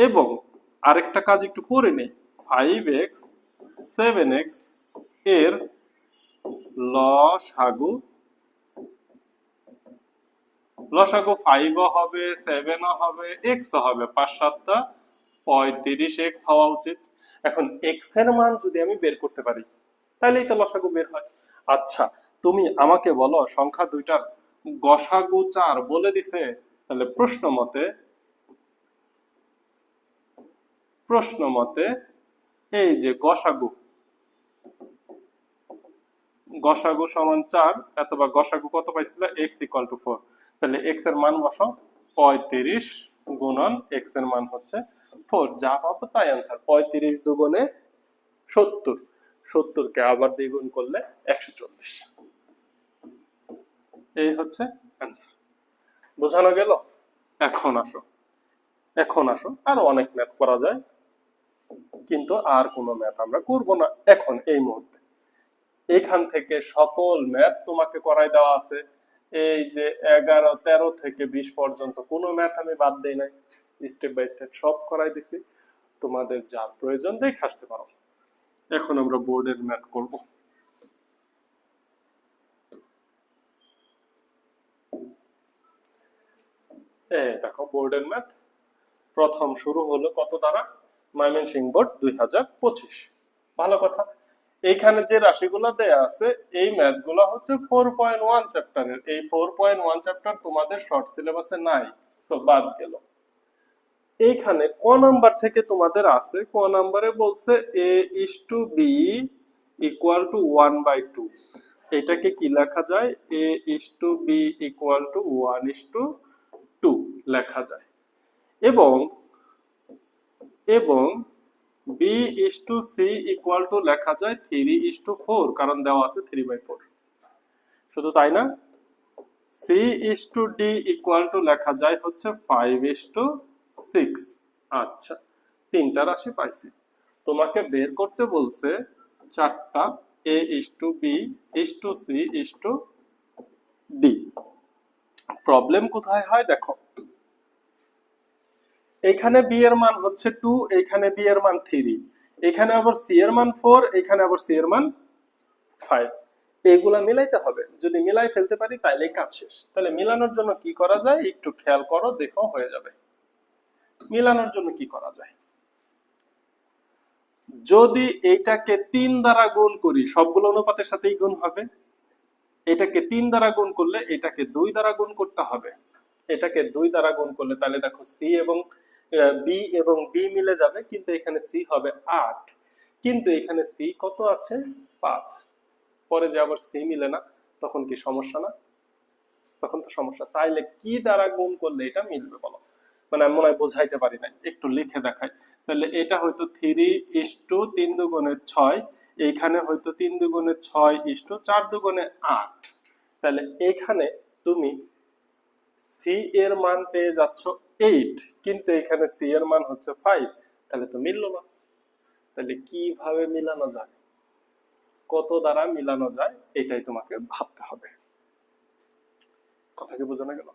এবং আরেকটা কাজ একটু করে নেই, 5x 7x এর লসাগু, লসাগু 5 ও হবে 7 ও হবে x ও হবে, 5 7 35x হওয়া উচিত। এখন x এর মান যদি আমি বের করতে পারি তাহলেই তো লসাগু বের হয়। আচ্ছা, তুমি আমাকে বলো সংখ্যা দুইটার গসাগু 4 বলে দিছে, তাহলে প্রশ্ন মতে এই যে গসাগু, গসাগু সমান 4, অথবা গসাগু কত পাইছিল? x equal to 4। তাহলে x এর মান বসো, 35 গুণন x এর মান হচ্ছে 4, যা পাবো তাই आंसर। 35 দুগুণে 70, 70 কে আবার দ্বিগুণ করলে 140। এই হচ্ছে आंसर। বোঝানো গেল? এখন আসো, এখন আসো, আরো অনেক ম্যাথ করা যায়, কিন্তু আর কোনো ম্যাথ আমরা করব না এখন এই মুহূর্তে। এখান থেকে সকল ম্যাথ তোমাকে করাই দেওয়া আছে। এই যে 11 13 থেকে 20 পর্যন্ত কোনো ম্যাথ আমি বাদ দেই নাই, স্টেপ বাই স্টেপ সব করাই দিছি। তোমাদের যা প্রয়োজন দেখে আসতে পারো। এখন আমরা বোর্ডের ম্যাথ করব। এই দেখো বোর্ডের ম্যাথ, প্রথম শুরু হলো কত দ্বারা? ময়মনসিংহ বোর্ড 2025। ভালো কথা, এইখানে যে রাশিগুলো দেয়া আছে এই ম্যাথগুলো হচ্ছে 4.1 চ্যাপ্টারের। এই 4.1 চ্যাপ্টার তোমাদের শর্ট সিলেবাসে নাই, সো বাদ গেল। এইখানে ক নাম্বার থেকে তোমাদের আছে, ক নাম্বারে বলছে a is to b equal to 1/2। এটাকে কি লেখা যায়? a is to b equal to 1:2 লেখা যায়। এবং এবং b is to c equal to লেখা যায় 3:4, কারণ দেওয়া আছে 3/4। শুধু তাই না, c is to d equal to লেখা যায় হচ্ছে 5:6। আচ্ছা, তিনটা রাশি পাইছি। তোমাকে বের করতে বলছে চারটা A is to B is to C is to D. Problem কোথায় হয় দেখো, এখানে বি এর মান হচ্ছে 2, এখানে বি এর মান 3, এখানে আবার সি এর মান 4, এখানে আবার সি এর মান 5। এগুলা মিলাইতে হবে, যদি মিলাই ফেলতে পারি তাহলে কাজ শেষ। তাহলে মিলানোর জন্য কি করা যায় একটু খেয়াল করো, দেখো হয়ে যাবে। মিলানোর জন্য কি করা যায়, যদি এটাকে 3 দ্বারা গুণ করি, সবগুলো অনুপাতের সাথেই গুণ হবে। এটাকে 3 দ্বারা গুণ করলে এটাকে 2 দ্বারা গুণ করতে হবে। এটাকে 2 দ্বারা গুণ করলে তাহলে দেখো সি এবং বি এবং ডি মিলে যাবে, কিন্তু এখানে সি হবে 8, কিন্তু এখানে সি কত আছে 5। পরে যে আবার সি মিলে না, তখন কি সমস্যা না? তখন তো সমস্যা। তাইলে কি দ্বারা গুণ করলে এটা মিলবে বলো? মানে আমি মনে হয় বোঝাইতে পারি নাই, একটু লিখে দেখাই। তাহলে এটা হয়তো 3:3 দুগুণে 6, এইখানে হয়তো 3 দুগুণে 6:4 দুগুণে 8। তাহলে এখানে তুমি সি এর মান পেয়ে যাচ্ছ 8, কিন্তু এখানে সি এর মান হচ্ছে 5, তাহলে তো মিললো না। তাহলে কিভাবে মিলানো যায়, কত দ্বারা মিলানো যায়, এটাই তোমাকে ভাবতে হবে। কথা কি বোঝানো গেল?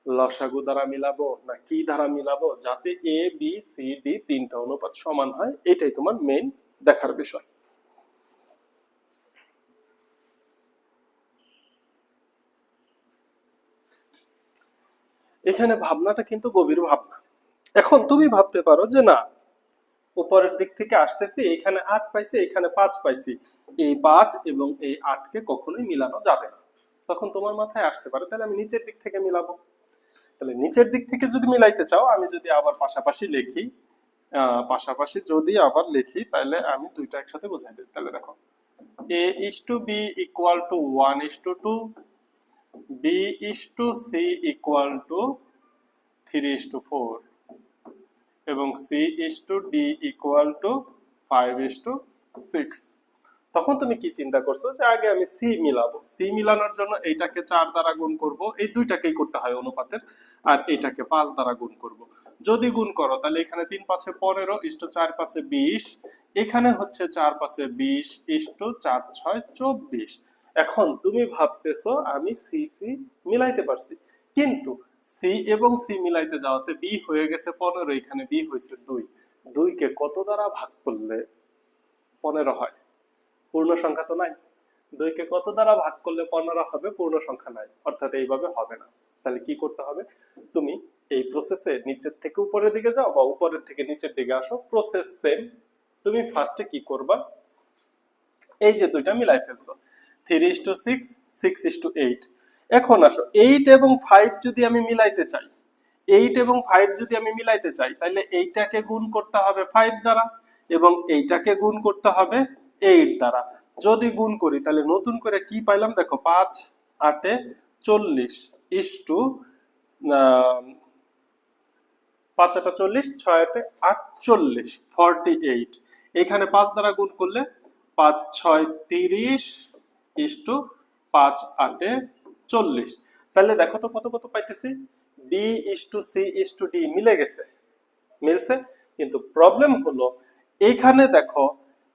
লসাগু দ্বারা মিলাবো না কি দ্বারা মিলাবো, যাতে এ বি সি ডি তিনটা অনুপাত সমান হয়, এটাই তোমার মেইন দেখার বিষয়। এখানে ভাবনাটা কিন্তু গভীর ভাবনা। এখন তুমি ভাবতে পারো যে না, উপরের দিক থেকে আসতেছি, এখানে 8 পাইছি, এখানে 5 পাইছি, এই 5 এবং এই 8 কে কখনোই মিলানো যাবে না। তখন তোমার মাথায় আসতে পারে তাহলে আমি নিচের দিক থেকে মিলাবো। তাহলে নিচের দিক থেকে যদি মিলাইতে চাও, আমি যদি আবার পাশাপাশি লিখি, পাশাপাশি যদি আবার লিখি, তাহলে আমি দুইটা একসাথে বোঝাই দিই। তাহলে দেখো a is to b equal to 1:2, b is to c equal to 3:4, এবং c is to d equal to 5:6। তখন তুমি কি চিন্তা করছো যে আগে আমি সি মিলাবো, সি মিলানোর জন্য এইটাকে 4 দ্বারা গুণ করব, এই দুইটাকেই করতে হয় অনুপাতের, আর এইটাকে 5 দ্বারা গুণ করব। যদি গুণ করো তাহলে এখানে 3 5 15 ইস্টু 4 5 20, এখানে হচ্ছে 4 5 20 ইস্টু 4 6 24। এখন তুমি ভাবতেছো আমি সি সি মিলাইতে পারছি, কিন্তু সি এবং সি মিলাইতে যাওয়াতে বি হয়ে গেছে 15, এখানে বি হয়েছে 2। 2 কে কত দ্বারা ভাগ করলে 15 হয়? পূর্ণ সংখ্যা তো নাই। 2 কে কত দ্বারা ভাগ করলে 15 হবে? পূর্ণ সংখ্যা নাই, অর্থাৎ এইভাবে হবে না। তাহলে কি করতে হবে, তুমি এই প্রসেসে নিচের থেকে উপরের দিকে যাও বা উপরের থেকে নিচের দিকে আসো, প্রসেস সেম। তুমি ফার্স্টে কি করবা, এই যে দুইটা মিলাই ফেলছো, 3:6 6:8। এখন আসো 8 এবং 5 যদি আমি মিলাইতে চাই, 8 এবং 5 যদি আমি মিলাইতে চাই, তাহলে এইটাকে গুণ করতে হবে 5 দ্বারা এবং এইটাকে গুণ করতে হবে 8 দ্বারা। যদি গুণ করি তাহলে নতুন করে কি পাইলাম দেখো, 5 8 40 ইস্টু 5 8 40, 6 8 48, 48। এখানে 5 দ্বারা গুণ করলে 5 6 30 ইস্টু 5 8 40। তাহলে দেখো তো কত কত পাইতেছি, b is to C is to d মিলে গেছে, মিলছে। কিন্তু প্রবলেম হলো এইখানে দেখো,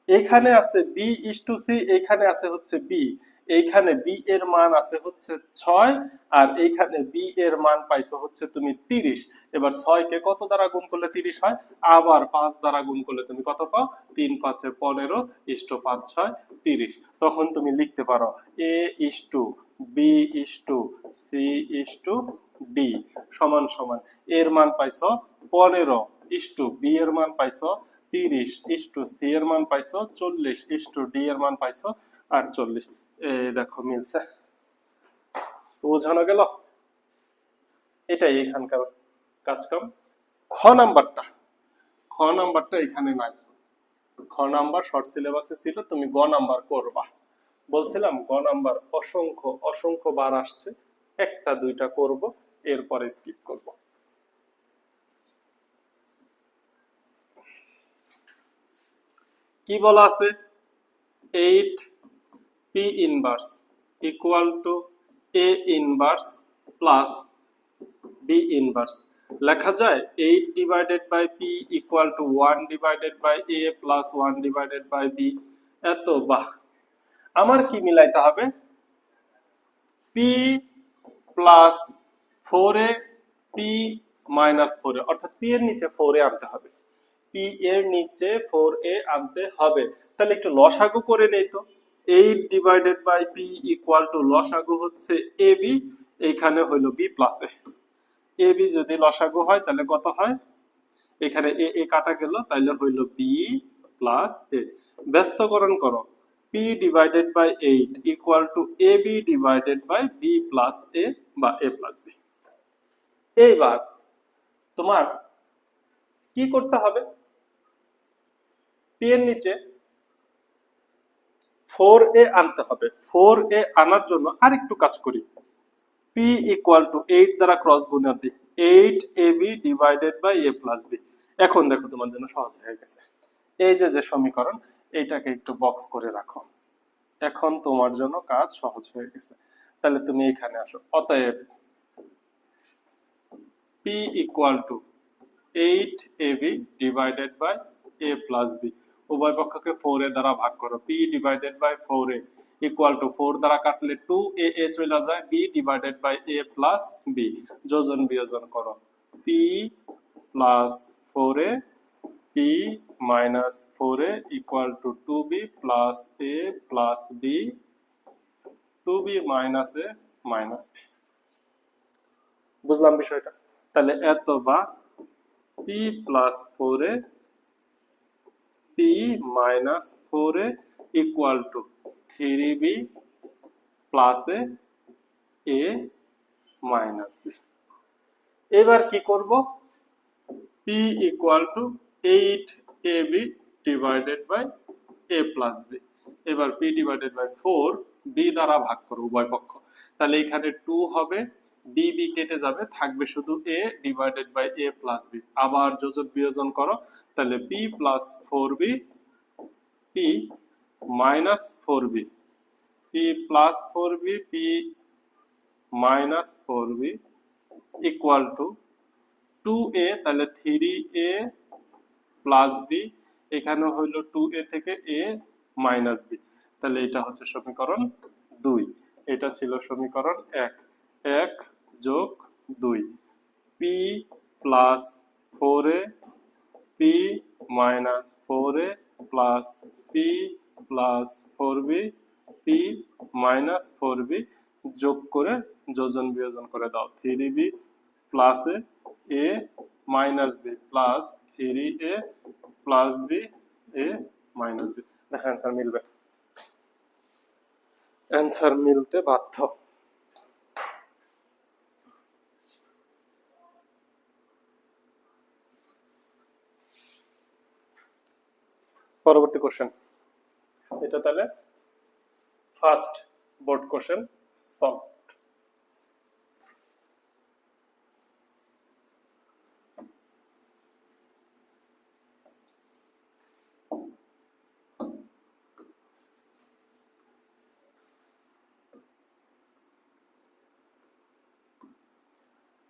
এখানে আছে বি ইস্টু সি, এখানে আছে হচ্ছে বি, এইখানে বি এর মান আছে হচ্ছে 6, আর এইখানে বি এর মান পাইছো হচ্ছে তুমি 30। এবার 6 কে কত দ্বারা গুণ করলে 30 হয়? আবার 5 দ্বারা গুণ করলে তুমি কত পাও? 3 5 15 ইস্টু 5 6 30। তখন তুমি লিখতে পারো A is to B is to C is to D সমান সমান, এর মান পাইছো 15 ইস্টু বি এর মান পাইছো 30 ইস্টু সি এর মান পাইছো 40 ইস্টু ডি এর মান পাইছো 48। এই দেখো মিলছে, বোঝানো গেল? এটাই এখানকার কাজকাম। খ নাম্বারটা, খ নাম্বারটা এখানে নাই। খ নাম্বার শর্ট সিলেবাসে ছিল, তুমি গ নাম্বার করবা। বলছিলাম গ নাম্বার অসংখ্য অসংখ্য বার আসছে, একটা দুইটা করব, এরপরে স্কিপ করব। কি বলা আছে, 8 p inverse equal to a inverse plus b inverse. লেখা যায় 8 divided by p equal to 1 divided by a plus 1 divided by b. এত বাহ, আমার কি মিলাইতে হবে? P plus 4a P minus 4a, অর্থাৎ পি এর নিচে 4a আনতে হবে, পি এর নিচে 4a আনতে হবে। তাহলে একটু লসাগু করে নেই তো। 8 divided by p equal to লসাগু হচ্ছে এ বি, এইখানে হইল b plus a. A b যদি লসাগু হয় তাহলে কত হয়? এখানে এ এ কাটা গেল, তাহলে হইল বি প্লাস এ। ব্যস্তকরণ করো, P divided by 8 equal to A B divided by B plus A বা এ প্লাস বি। এইবার তোমার কি করতে হবে? পি এর নিচে 4a আনতে হবে। 4a আনার জন্য আরেকটু কাজ করি, p ইকুয়াল টু 8 দ্বারা ক্রস গুণিত দিই, 8ab divided by a plus b। এখন দেখো তোমার জন্য সহজ হয়ে গেছে। এই যে যে সমীকরণ, এইটাকে একটু বক্স করে রাখো, এখন তোমার জন্য কাজ সহজ হয়ে গেছে। তাহলে তুমি এখানে আসো, অতএব p equal to 8ab divided by a plus b, উভয় পক্ষকে 4a দ্বারা ভাগ করো, p divided by 4a equal to 4 দ্বারা কাটলে 2a চলে যায়, b divided by a plus b, যোজন বিয়োজন করো, p plus 4a p minus 4a equal to 2b plus a plus b, 2b minus a minus b। বুঝলাম বিষয়টা? তাহলে এত বা p plus 4a p minus 4a equal to 3b plus a minus b। এবার কি করব? p equal to 8ab divided by a plus b। এবার p ডিভাইডেড বাই 4 b দ্বারা ভাগ করো উভয় পক্ষ, তাহলে এখানে 2 হবে, b b কেটে যাবে, থাকবে শুধু a divided by a plus b। আবার যোজন বিয়োজন করো, তাহলে p plus 4b p minus 4b, p plus 4b p minus 4b equal to 2a, তাহলে 3a প্লাস b, এখানে হইল 2a থেকে a মাইনাস b। তাহলে এটা হচ্ছে সমীকরণ 2, এটা ছিল সমীকরণ 1। 1 যোগ 2, p plus 4a p minus 4a plus p plus 4b p minus 4b, যোগ করে যোজন বিয়োজন করে দাও, 3b plus a minus b plus 3a plus b a minus b। দেখো অ্যান্সার মিলবে, অ্যান্সার মিলতে বাধ্য। পরবর্তী কোশ্চেন, এটা তাহলে first board question solve.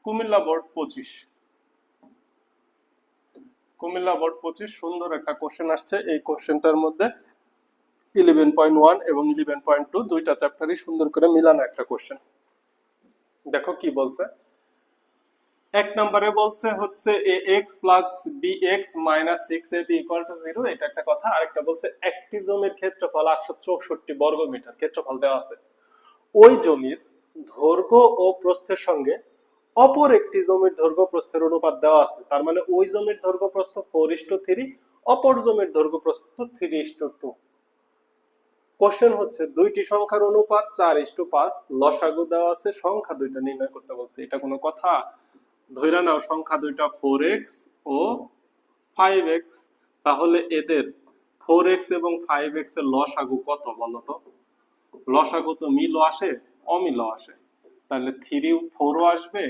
Comilla board 25, Comilla board 25 সুন্দর একটা কোশ্চেন আসছে। এই কোশ্চেনটার মধ্যে 11.1 এবং 11.2 দুইটা চ্যাপ্টারই সুন্দর করে মিলানো একটা কোশ্চেন। দেখো কি বলছে। এক নম্বরে বলছে হচ্ছে ax plus bx minus 6ab equal to 0, এটা একটা কথা। আরেকটা বলছে একটি জমির ক্ষেত্রফল 864 বর্গ মিটার, ক্ষেত্রফল দেওয়া আছে। ওই জমির দৈর্ঘ্য ও প্রস্থের সঙ্গে অপর একটি জমির দৈর্ঘ্য প্রস্থের অনুপাত দেওয়া আছে। তার মানে ওই জমির দৈর্ঘ্য প্রস্থ 4:3, অপর জমির দৈর্ঘ্য প্রস্থ 3:2। কোশ্চেন হচ্ছে দুইটি সংখ্যার অনুপাত 4:5, লসাগু দেওয়া আছে, সংখ্যা দুইটা নির্ণয় করতে বলছে। এটা কোনো কথা? ধইরা নাও সংখ্যা দুইটা 4x ও 5x, তাহলে এদের 4x এবং 5x এর লসাগু কত বলো তো? লসাগু তো মিলও আসে অমিলও আসে, তাহলে 3 4 ও আসবে,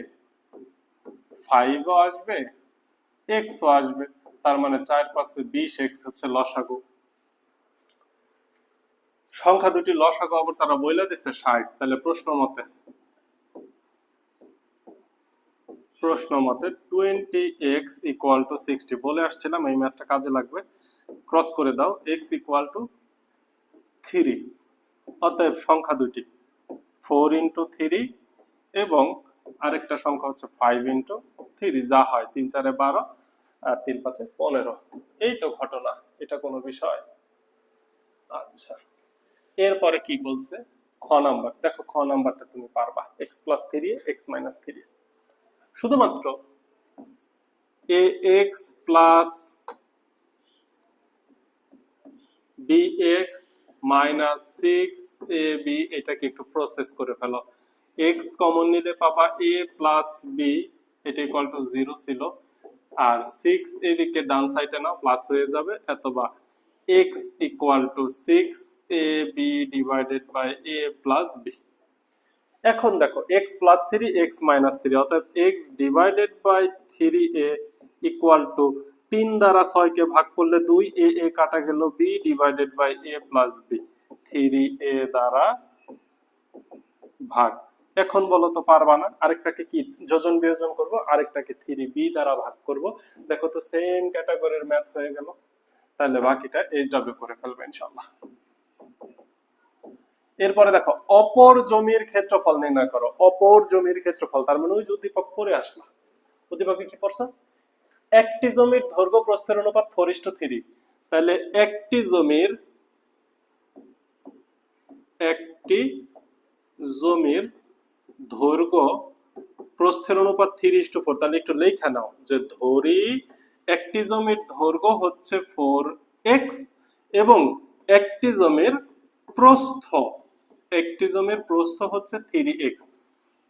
5 ও আসবে, x ও আসবে, তার মানে 4 5 20x হচ্ছে লসাগু। সংখ্যা দুটি লসাগু আবার তারা বইলা দিচ্ছে 60, তাহলে প্রশ্ন মতে প্রশ্ন মতে 20x ইকুয়াল টু 60 বলে আসছিলাম এই ম্যাথটা কাজে লাগবে। ক্রস করে দাও, x ইকুয়াল টু 3, অতএব সংখ্যা দুটি 4 ইন্টু 3 এবং আরেকটা সংখ্যা হচ্ছে 5 ইন্টু 3, যা হয় 3 4 12 আর 3 5 15। এই তো ঘটনা, এটা কোনো বিষয়? আচ্ছা, এরপরে কি বলছে? খ নাম্বার দেখো, খ নাম্বারটা তুমি পারবা। x প্লাস 3 x মাইনাস 3, শুধুমাত্র ax plus bx minus 6ab এটাকে একটু প্রসেস করে ফেলো। x কমন নিলে পাবা a প্লাস b, এটা ইকুয়াল টু 0 ছিল, আর 6ab কে ডান সাইডে নাও, প্লাস হয়ে যাবে, অথবা x equal to 6ab divided by a plus b। এখন দেখো x প্লাস 3 x মাইনাস 3, অর্থাৎ x divided by 3a equal to 3 দ্বারা 6 কে ভাগ করলে 2, a কাটা গেল, b divided by a plus b, 3a দ্বারা ভাগ। এখন বলো তো পারবা না? আরেকটাকে কি যোজন বিয়োজন করব, আরেকটাকে 3b দ্বারা ভাগ করব। দেখো তো সেম ক্যাটাগরির ম্যাথ হয়ে গেল। তাহলে বাকিটা এইচডব্লিউ করে ফেলবে ইনশাআল্লাহ। এরপরে দেখো অপর জমির ক্ষেত্রফল নির্ণয় করো। অপর জমির ক্ষেত্রফল তার মানে ওই যে উদ্দীপক পড়ে আসলা। উদ্দীপকে কি পড়ছো? একটি জমির দৈর্ঘ্য প্রস্থের অনুপাত 4:3। তাহলে একটি জমির দৈর্ঘ্য প্রস্থের অনুপাত 3:4। তাহলে একটু লেখা নাও যে ধরি একটি জমির দৈর্ঘ্য হচ্ছে 4x এবং একটি জমির প্রস্থ হচ্ছে 3x।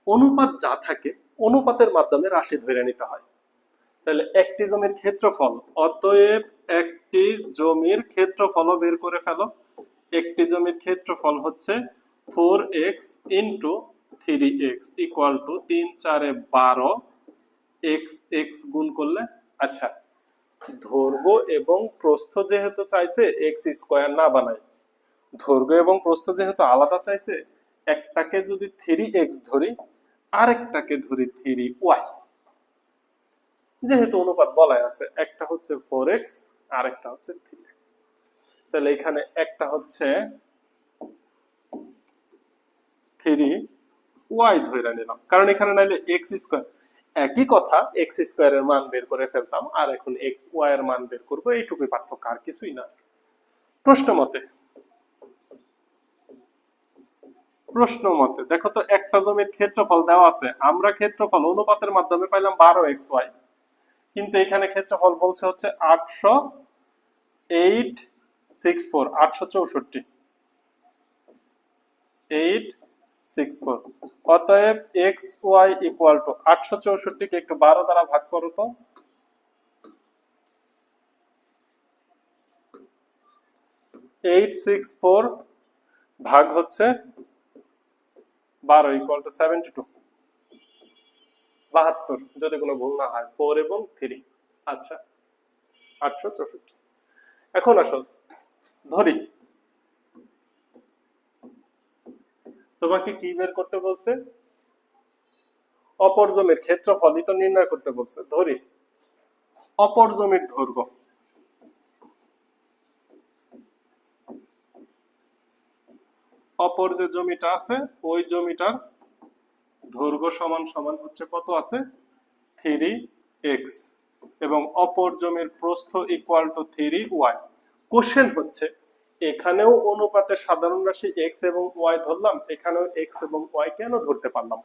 অনুপাত যা থাকে অনুপাতের মাধ্যমে রাশি ধরে নিতে হয়। তাহলে একটি জমির ক্ষেত্রফল, অতএব একটি জমির ক্ষেত্রফল বের করে ফেলো। একটি জমির ক্ষেত্রফল হচ্ছে 4x into 3x equal to 3 4 12, x x গুণ করলে, আচ্ছা দৈর্ঘ্য এবং প্রস্থ যেহেতু চাইছে x স্কয়ার না বানাই, দৈর্ঘ্য এবং প্রস্থ যেহেতু আলাদা চাইছে, একটাকে যদি 3x ধরি আরেকটাকে ধরি 3y, যেহেতু অনুপাত বলাই আছে, একটা হচ্ছে 4x আরেকটা হচ্ছে 3x। তাহলে এখানে একটা হচ্ছে 3y ধরে নিলাম, কারণ এখানে নাইলে x স্কয়ার, একই কথা x স্কয়ারের মান বের করে ফেলতাম, আর এখন x y এর মান বের করব, এইটুকুই পার্থক্য, আর কিছুই না। প্রশ্ন মতে দেখো তো একটা জমির ক্ষেত্রফল দেওয়া আছে, আমরা ক্ষেত্রফল অনুপাতের মাধ্যমে পাইলাম 12xy, কিন্তু এখানে ক্ষেত্রফল বলছে হচ্ছে 864, অতএব xy ইকুয়াল টু 864 কে একটু 12 দ্বারা ভাগ করো তো। 864 ভাগ হচ্ছে 12 ইকুয়াল টু 72, 72, যদি কোনো ভুল না হয়, 4 এবং 3। আচ্ছা 864। এখন আসো ধরি তোমাকে কি বের করতে বলছে? অপর জমির ক্ষেত্রফলই তো নির্ণয় করতে বলছে। ধরি অপর জমির দৈর্ঘ্য, অপর যে জমিটা আছে ওই জমিটার দৈর্ঘ্য সমান সমান হচ্ছে কত আছে? 3x, এবং অপর জমির প্রস্থ ইকুয়াল টু 3y। কোশ্চেন হচ্ছে এখানেও অনুপাতের সাধারণ রাশি x এবং y ধরলাম, এখানেও x এবং y কেন ধরতে পারলাম?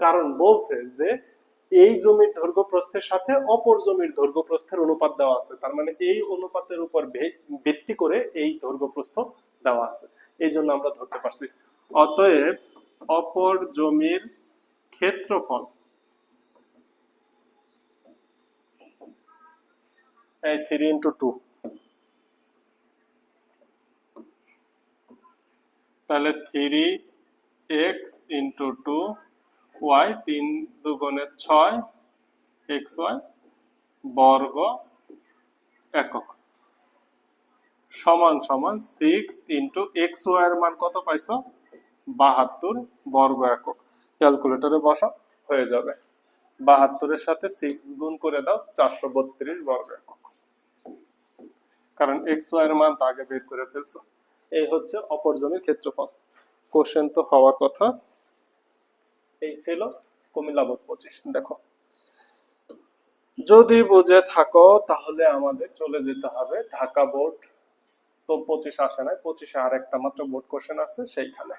কারণ বলছে যে এই জমির দৈর্ঘ্য প্রস্থের সাথে অপর জমির দৈর্ঘ্য প্রস্থের অনুপাত দেওয়া আছে, তার মানে এই অনুপাতের উপর ভিত্তি করে এই দৈর্ঘ্য প্রস্থ দেওয়া আছে, এই জন্য আমরা ধরতে পারছি। অতএব অপর জমির ক্ষেত্রফল, এই 3 ইন্টু 2, তাহলে 3x ইন্টু 2y, 3 দুগুণে 6 xy বর্গ একক সমান সমান 6 ইন্টু xy এর মান কত পাইছো? 72 বর্গ একক। ক্যালকুলেটরে বসা, হয়ে যাবে 72 এর সাথে 6 গুণ করে দাও 432 বর্গ একক, কারণ এক্স ওয়াই এর মান তো আগে বের করে ফেলছো। এই হচ্ছে অপর জমির ক্ষেত্রফল। কোশ্চেন তো হওয়ার কথা। এই ছিল কুমিল্লা বোর্ড 25। দেখো, যদি বুঝে থাকো তাহলে আমাদের চলে যেতে হবে ঢাকা বোর্ড। তো 25 আসে নাই, 25-এ আর একটা মাত্র বোর্ড কোশ্চেন আছে সেইখানে।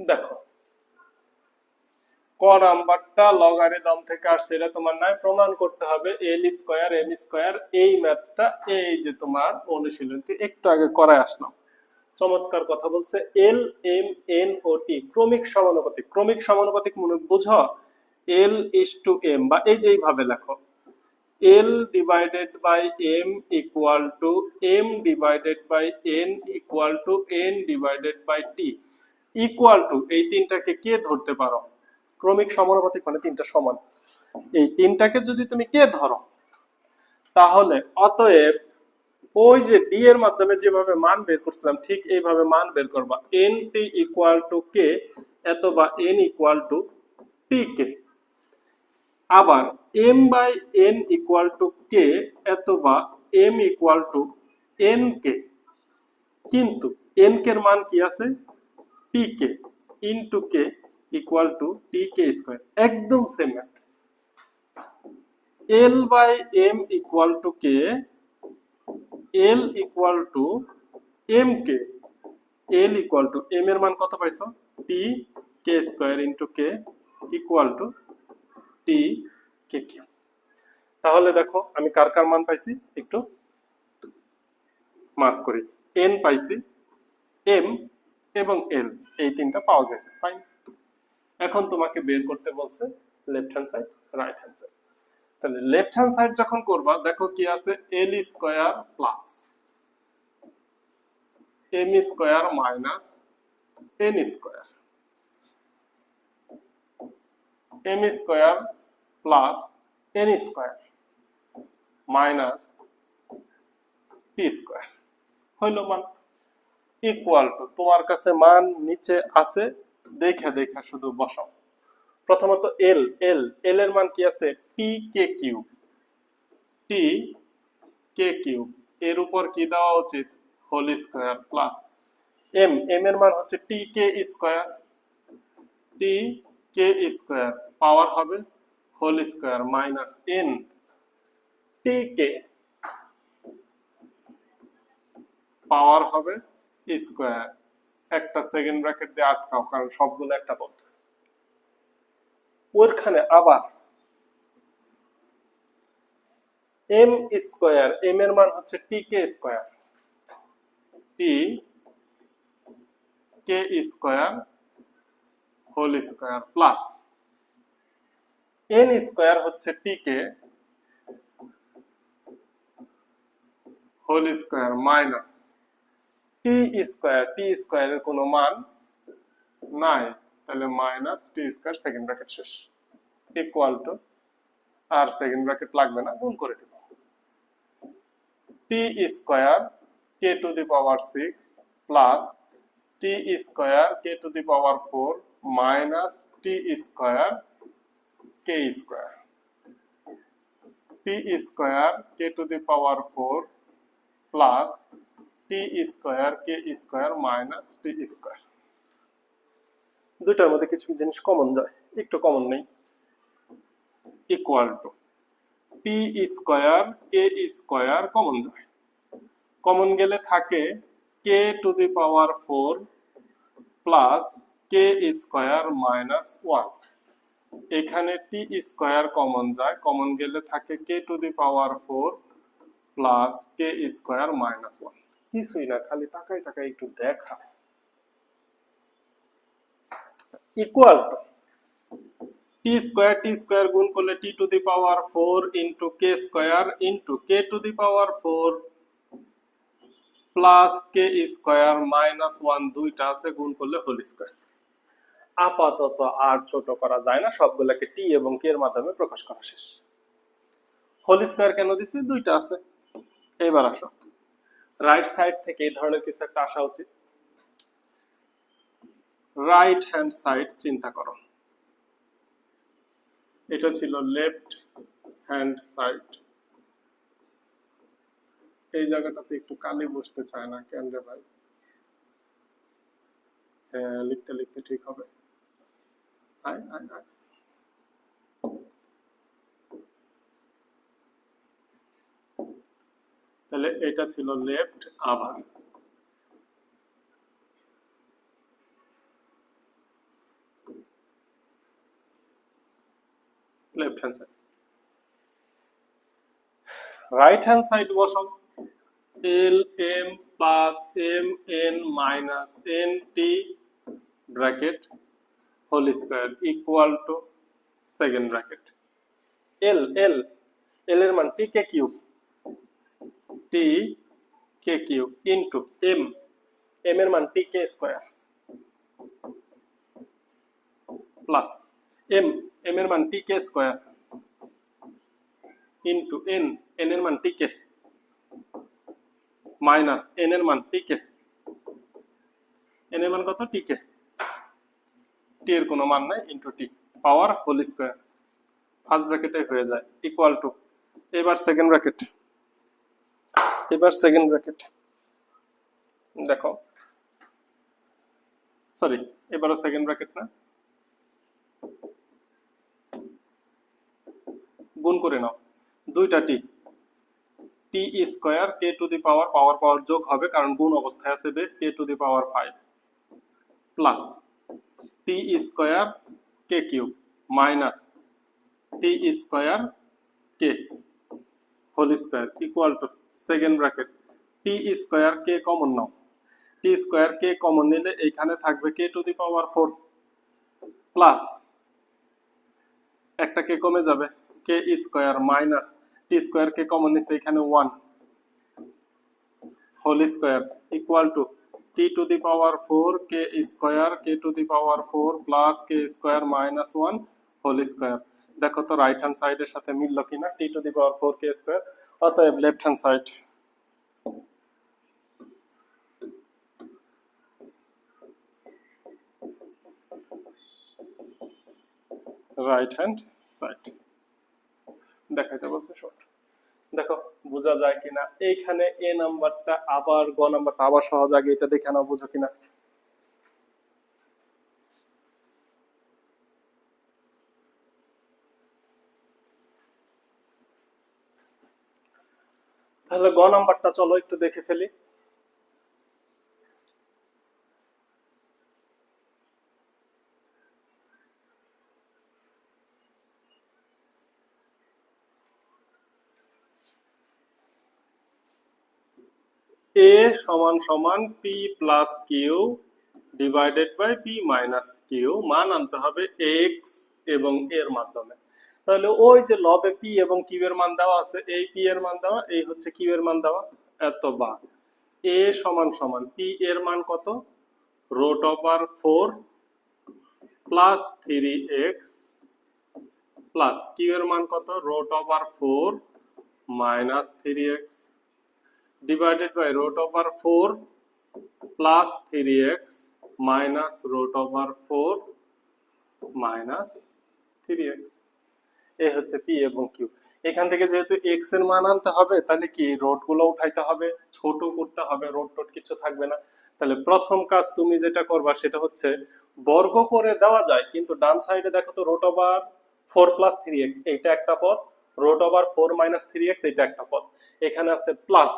দেখো, ক নাম্বারটা লগারিদম থেকে আসছে, এটা তোমার নাই প্রমাণ করতে হবে এল স্কয়ার এম স্কয়ার। এই ম্যাথটা এই যে তোমার অনুশীলনী একটু আগে করায় আসলাম। চমৎকার কথা বলছে। এল এম এন ও টি ক্রমিক সমানুপাতিক। ক্রমিক সমানুপাতিক মনে বুঝো, এল ইস টু এম, বা এই যে এইভাবে লেখো, l divided by M equal to m divided by N equal to n divided by t equal to, এই তিনটাকে কে ধরতে পারো? ক্রমিক সমানুপাতিক মানে তিনটা সমান। এই তিনটাকে যদি তুমি কে ধরো, তাহলে অতএব ওই যে ডি এর মাধ্যমে যেভাবে মান বের করছিলাম ঠিক এইভাবে মান বের করবা। N T equal to K এত বা N equal to T K. আবার M by N equal to K এত বা M equal to N K. কিন্তু এন কে এর মান কি আছে? T K into K equal to T K square. একদম same math. L by M equal to K, L equal to M K, L equal to M এর মান কত পাইছো? T K square into K equal to T k q. তাহলে দেখো আমি কার কার মান পাইছি একটু মার্ক করি। এন পাইছি, এম এবং এল, এই তিনটা পাওয়া গেছে। ফাইন। এখন তোমাকে বের করতে বলছে left hand side, right hand side. তাহলে লেফট হ্যান্ড সাইড যখন করবা, দেখো কি আছে? L square plus M square minus N square, M square plus N square minus টি স্কয়ার হইল মান ইকুয়াল টু, তোমার কাছে মান নিচে আছে, দেখে দেখে শুধু বসাও। প্রথমত এল, এল এল এর মান কি আছে? টি কে কিউ, টি কে কিউ এর উপর কি দেওয়া উচিত? Whole square plus M, M এর মান হচ্ছে T K square, T K square power হবে whole square minus N T K power হবে স্কয়ার। একটা সেকেন্ড ব্র্যাকেট দিয়ে আটকাও, কারণ সবগুলো একটা পদ। ওইখানে আবার এম স্কয়ার, এম এর মান হচ্ছে T K square, T K square whole square plus N square হচ্ছে T K whole square minus টি স্কয়ার, টি স্কয়ারের কোনো মান নাই, তাহলে মাইনাস টি স্কয়ার সেকেন্ড ব্র্যাকেট শেষ ইকুয়াল টু, আর সেকেন্ড ব্র্যাকেট লাগবে না, গুণ করে দেব। T square K to the power 6 plus T square K to the power 4 minus T square K square, T square K to the power 4 plus T square K square minus T square. দুইটার মধ্যে কিছু জিনিস কমন যায়, একটু কমন নেই, equal to T square K square common যায়, কমন গেলে থাকে K to the power 4 plus K square minus 1। এখানে টি স্কয়ার কমন যায়, কমন গেলে থাকে K to the power 4 plus K square minus 1। কিছুই না, খালি তাকাই তাকাই একটু দেখা। ইকুয়াল টু টি স্কয়ার গুণ করলে T to the power 4 into K square into K to the power 4 plus K square minus 1, দুইটা আছে, গুণ করলে হোল স্কয়ার। আপাতত আর ছোট করা যায় না, সবগুলোকে টি এবং কে এর মাধ্যমে প্রকাশ করা শেষ। হোল স্কয়ার কেন দিছি? দুইটা আছে। এবার আসো, রাইট সাইড থেকে এই ধরনের কিছু একটা আসা উচিত। রাইট হ্যান্ড সাইড চিন্তা করো, এটা ছিল লেফট হ্যান্ড সাইড। এই জায়গাটাতে একটু কালি বসতে চায় না কেন রে ভাই? হ্যাঁ, লিখতে লিখতে ঠিক হবে। আয় আয় আয়। তাহলে এটা ছিল লেফট, আবার left hand side. Right hand side বসাও, L M plus M N minus N T bracket whole square equal to second bracket L L L এর মান T K cube, T K cube into M, M এর মান T K square plus M, M এর মান T K square into N, N এর মান টি কে মাইনাস এন এর মান টি কে, এন এর মান কত? টি কে, টি এর কোনো মান নাই, into T power whole square first ব্র্যাকেটে হয়ে যায় ইকুয়াল টু, এবার সেকেন্ড ব্র্যাকেট, এবার সেকেন্ড ব্র্যাকেট দেখো, সরি এবারও সেকেন্ড ব্র্যাকেট না, গুণ করে নাও দুইটা টি, টি স্কয়ার কে টু দি পাওয়ার, পাওয়ার পাওয়ার যোগ হবে কারণ গুণ অবস্থায় আছে base, k to the power 5 plus T square k cube minus T square k whole square equal to second bracket, t square K common নাও, টি স্কয়ার কে কমন নিলে এইখানে থাকবে কে টু দি পাওয়ার 4 প্লাস একটা কে কমে যাবে, কে স্কয়ার মাইনাস টি স্কয়ার কে কমন নিচ্ছে এখানে 1 whole square equal to T to the power 4 K square K to the power 4 plus K square minus 1 whole square. দেখো তো রাইট হ্যান্ড সাইডের সাথে মিলল কিনা, T to the power 4 K square, অতএব left hand side right hand side দেখাইতে বলছে শর্ট। দেখো বোঝা যায় কিনা, এইখানে এ নাম্বারটা আবার গ নাম্বারটা আবার সহজ, আগে এটা দেখে নাও বুঝো কিনা। তাহলে গ নাম্বারটা চলো একটু দেখে ফেলি। এ সমান সমান p plus q divided by p minus q, মান আনতে হবে এক্স এবং এর মাধ্যমে। তাহলে ওই যে লবে পি এবং কিউ এর মান দেওয়া আছে, এই পি এর মান দেওয়া, এই হচ্ছে কিউ এর মান দেওয়া, এত বা এ সমান সমান পি এর মান কত? Root over 4 plus 3x plus q এর মান কত? Root over 4 minus 3x divided by root over 4 plus 3x minus root over 4 minus 3x, এই হচ্ছে p এবং q। এখান থেকে যেহেতু x এর মান আনতে হবে, তাহলে কি রোড গুলো উঠাইতে হবে, ছোট করতে হবে, রোড টোড কিছু থাকবে না। তাহলে প্রথম কাজ তুমি যেটা করবা সেটা হচ্ছে বর্গ করে দেওয়া যায়, কিন্তু ডান সাইডে দেখো তো রুট ওভার 4 প্লাস 3x এইটা একটা পদ, রুট ওভার 4 মাইনাস 3x এইটা একটা পদ, এখানে আছে প্লাস,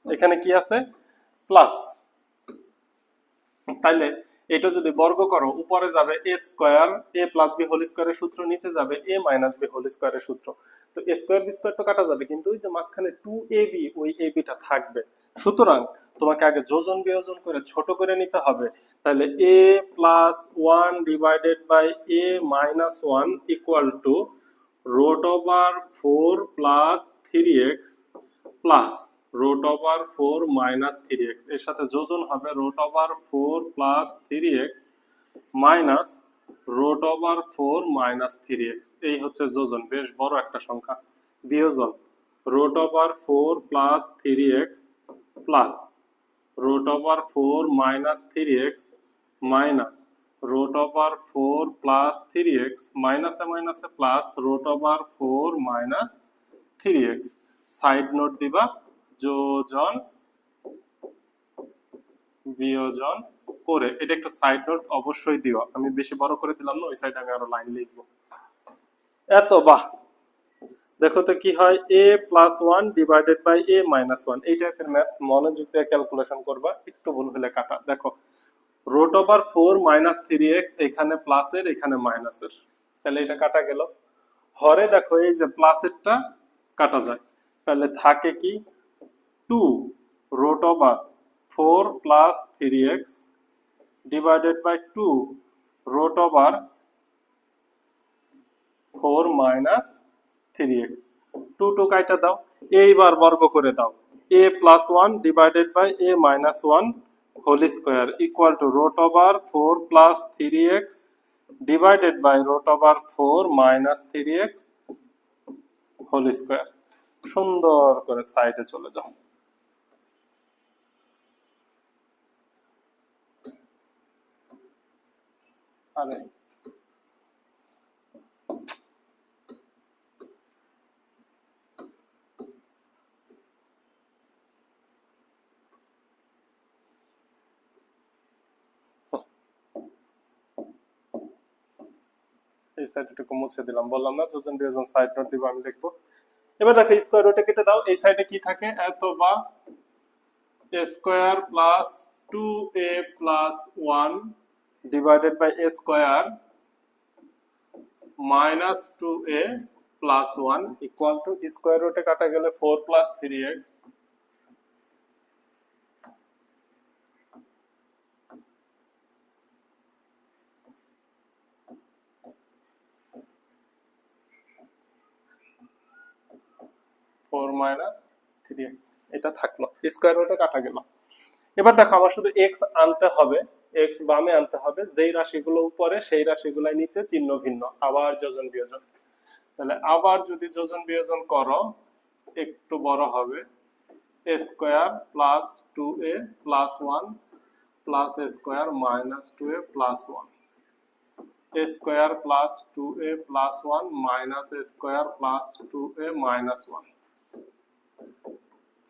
এখানে কি আছে? প্লাস। তাইলে এটা যদি বর্গ করো উপরে যাবে এ স্কয়ার, এ প্লাস বি হোল স্কয়ারের সূত্র, নিচে যাবে এ মাইনাস বি হোল স্কয়ারের সূত্র। তো এ স্কয়ার বি স্কয়ার তো কাটা যাবে, কিন্তু ওই যে মাঝখানে 2ab, ওই ab টা থাকবে। সুতরাং তোমাকে আগে যোজন বিয়োজন করে ছোট করে নিতে হবে। তাহলে a plus 1 divided by a minus 1 equal to root over 4 plus 3x plus root over 4 minus 3x, এর সাথে যোজন হবে root over 4 plus 3x minus root over 4 minus 3x, এই হচ্ছে যোজন, বেশ বড় একটা সংখ্যা। বিয়োজন root over 4 plus 3x plus root over 4 minus 3x minus root over 4 plus 3x minus a minus a plus root over 4 minus 3x side note দিবা যোজন বিয়োজন করে, এটা একটু সাইড নোট অবশ্যই দিও, আমি বেশি বড় করে দিলাম না, ওই সাইডে আমি আরো লাইন লিখবো। এত বাহ, দেখো তো কি হয়, a plus 1 divided by a minus 1, এই টাইপের ম্যাথ মনোযোগ দিয়ে ক্যালকুলেশন করবা, একটু ভুল হলে কাটা। দেখো রুট ওভার 4 মাইনাস 3x, এখানে প্লাসের এখানে মাইনাসের, তাহলে এটা কাটা গেল। হরে দেখো এই যে প্লাসেরটা কাটা যায়, তাহলে থাকে কি 2 root over 4 plus 3x divided by 2 root over 4 minus 3x, 2 কাইটা দাও, এইবার বর্গ করে দাও, a plus 1 divided by a minus 1 whole square equal to root over 4 plus 3x divided by root over 4 minus 3x whole square. সুন্দর করে সাইডে চলে যাও। আরে এই সাইডটুকু মুছে দিলাম, বললাম না যোজন বিয়োজন সাইড নোট দিব, আমি লিখবো। এবার দেখো স্কয়ার রুটে কেটে দাও, এই সাইডে কি থাকে, এত বা a square plus 2a plus 1 divided by a square minus 2a plus 1 equal to square রুটে কাটা গেলে 4 প্লাস 3x4 মাইনাস 3x, এটা থাকলো, স্কয়ার রুটে কাটা গেল। এবার দেখো আমার শুধু x আনতে হবে, x বামে আনতে হবে, যেই রাশিগুলো উপরে সেই রাশিগুলাই নিচে, চিহ্ন ভিন্ন, আবার যোজন বিয়োজন। তাহলে আবার যদি যোজন বিয়োজন করো একটু বড় হবে, a square plus 2a plus 1 plus a square minus 2a plus 1, a square plus 2a plus 1 minus a square plus 2a minus 1,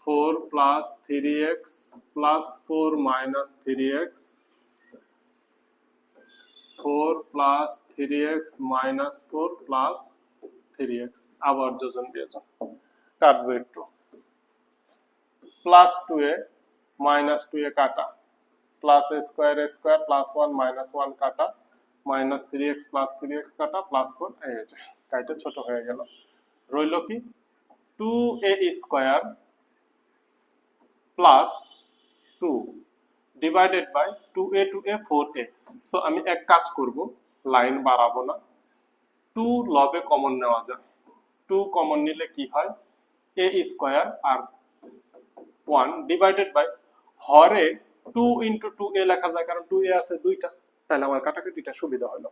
4 plus 3x plus 4 minus 3x, 4 plus 3x minus 4 plus 3x, আবার যোজন বিয়োজন কাটবো একটু, প্লাস 2a মাইনাস 2a কাটা, plus a square plus 1 minus 1 কাটা, মাইনাস 3x প্লাস 3x কাটা, প্লাস 4, এই যে কাইটা ছোট হয়ে গেল, রইল কি 2a square plus 2 divided by 2a 2a 4a। So আমি এক কাজ করব, লাইন বাড়াবো না, 2 লবে কমন নেওয়া যায়, 2 কমন নিলে কি হয়, a স্কয়ার আর 1 ডিভাইডেড বাই হরে 2 ইনটু 2a লেখা যায়, কারণ 2a আছে দুইটা, তাহলে আমার কাটাকাটিটা সুবিধা হলো,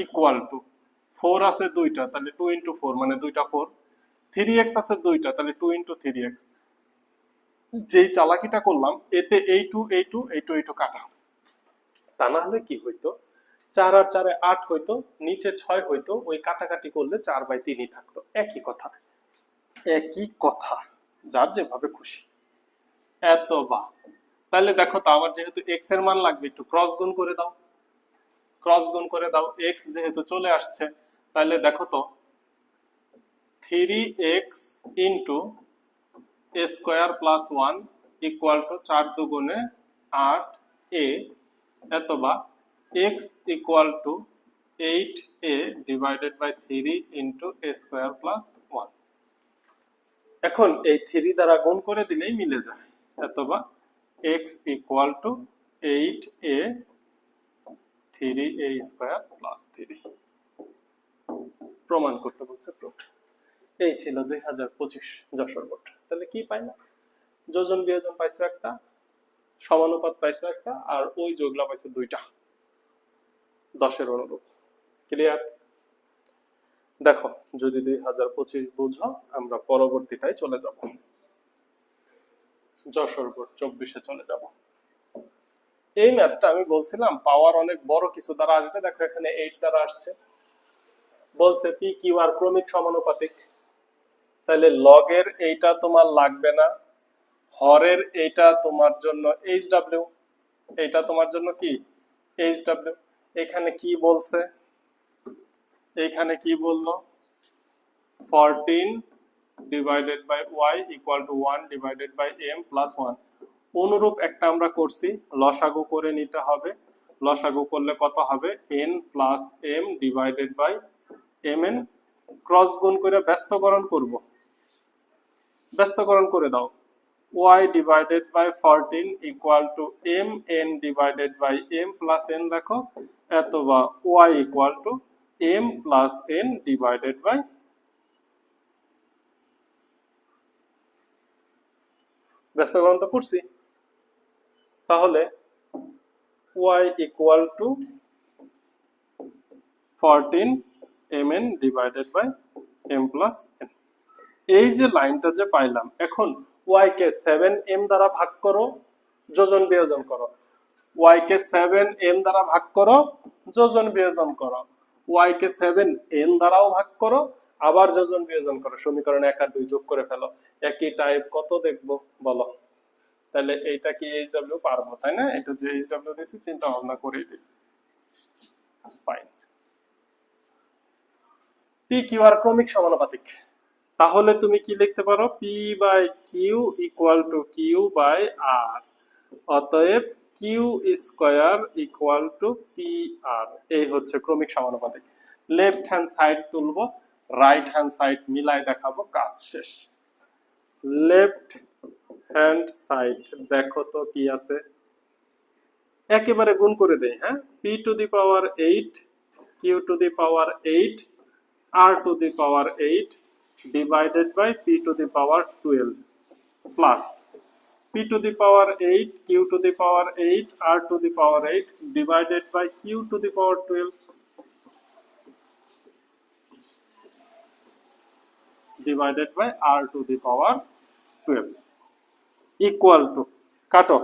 ইকুয়াল টু 4 আছে দুইটা, তাহলে 2 ইনটু 4 মানে দুইটা 4, 3x আছে দুইটা, তাহলে 2 ইনটু 3x। যেই চালাকিটা করলাম এতে এই টু কাটা, তা না হলে কি হইতো, 4 আর 4 8 হইতো, নিচে 6 হইতো, ওই কাটাকাটি করলে 4/3 থাকতো, একই কথা একই কথা, যার যেভাবে খুশি। এত বা, তাহলে দেখো তো আমার যেহেতু x এর মান লাগবে, একটু ক্রস গুণ করে দাও, ক্রস গুণ করে দাও, x যেহেতু চলে আসছে, তাহলে দেখো তো 3x into a square plus 1 equal to 4 দুগুণে 8a, অথবা x equal to 8a divided by 3 into a square plus 1। এখন এই 3 দ্বারা গুণ করে দিলেই মিলে যায়, অথবা x equal to 8a 3a square plus 3, প্রমাণ করতে বলছে প্রুফ। এই ছিল 2025 যশোর বোর্ড। তাহলে কি পাইলা, যোজন বিয়োজন পাইছো একটা, সমানুপাত পাইছো একটা, আর ওই যোগলা পাইছো দুইটা। 10-এর অনুরূপ। ক্লিয়ার? দেখো, যদি 2025 বুঝো, আমরা পরবর্তীটায় চলে যাব, যশোর বোর্ড 24-এ চলে যাব। এই ম্যাথটা আমি বলছিলাম পাওয়ার অনেক বড় কিছু দ্বারা আসবে। দেখো এখানে 8 দ্বারা আসছে, বলছে পি কিউ আর ক্রমিক সমানুপাতিক। তাহলে লগের এইটা তোমার লাগবে না, হরের এইটা তোমার জন্য এইচ ডাব্লিউ, এইটা তোমার জন্য কি এইচ ডাব্লিউ। এখানে কি বলছে, এইখানে কি বললো, 14 divided by y equal to 1 divided by m plus 1। অনুরূপ একটা আমরা করছি, লসাগু করে নিতে হবে। লসাগু করলে কত হবে, n plus m divided by m n. Cross গুণ করে ব্যস্তকরণ করব, ব্যস্তকরণ করে দাও। y divided by 14 equal to mn divided by m plus n দেখো, অথবা y equal to m plus n divided by, ব্যস্তকরণ তো করছি, তাহলে y equal to 14 mn divided by m plus n। এই যে লাইনটা যে পাইলাম, এখন y কে 7m দ্বারা ভাগ করো, যোজন বিয়োজন করো। y কে 7m দ্বারা ভাগ করো, যোজন বিয়োজন করো। y কে 7n দ্বারাও ভাগ করো, আবার যোজন বিয়োজন করো। সমীকরণ 1 আর 2 যোগ করে ফেলো। একই টাইপ কত দেখবো বলো। তাহলে এইটা কি এইচডব্লিউ পারবো, তাই না? এটা যে এইচডব্লিউ দিছি চিন্তা ভাবনা করেই দিছি। ফাইন। পি কিউ আর ক্রমিক সমানুপাতিক। তাহলে তুমি কি লিখতে পারো, P by Q equal to Q by R. অতএব Q square equal to P R. এই হচ্ছে ক্রমিক সমানুপাতিক। লেফট হ্যান্ড সাইড তুলবো, রাইট হ্যান্ড সাইড মিলাই দেখাবো, কাজ শেষ। লেফট হ্যান্ড সাইড দেখো তো কি আছে, একেবারে গুণ করে দেই। হ্যাঁ, p to the power 8 Q to the power 8 r to the power 8 divided by p to the power 12 plus p to the power 8 q to the power 8 r to the power 8 divided by q to the power 12 divided by r to the power 12 equal to, কাটো,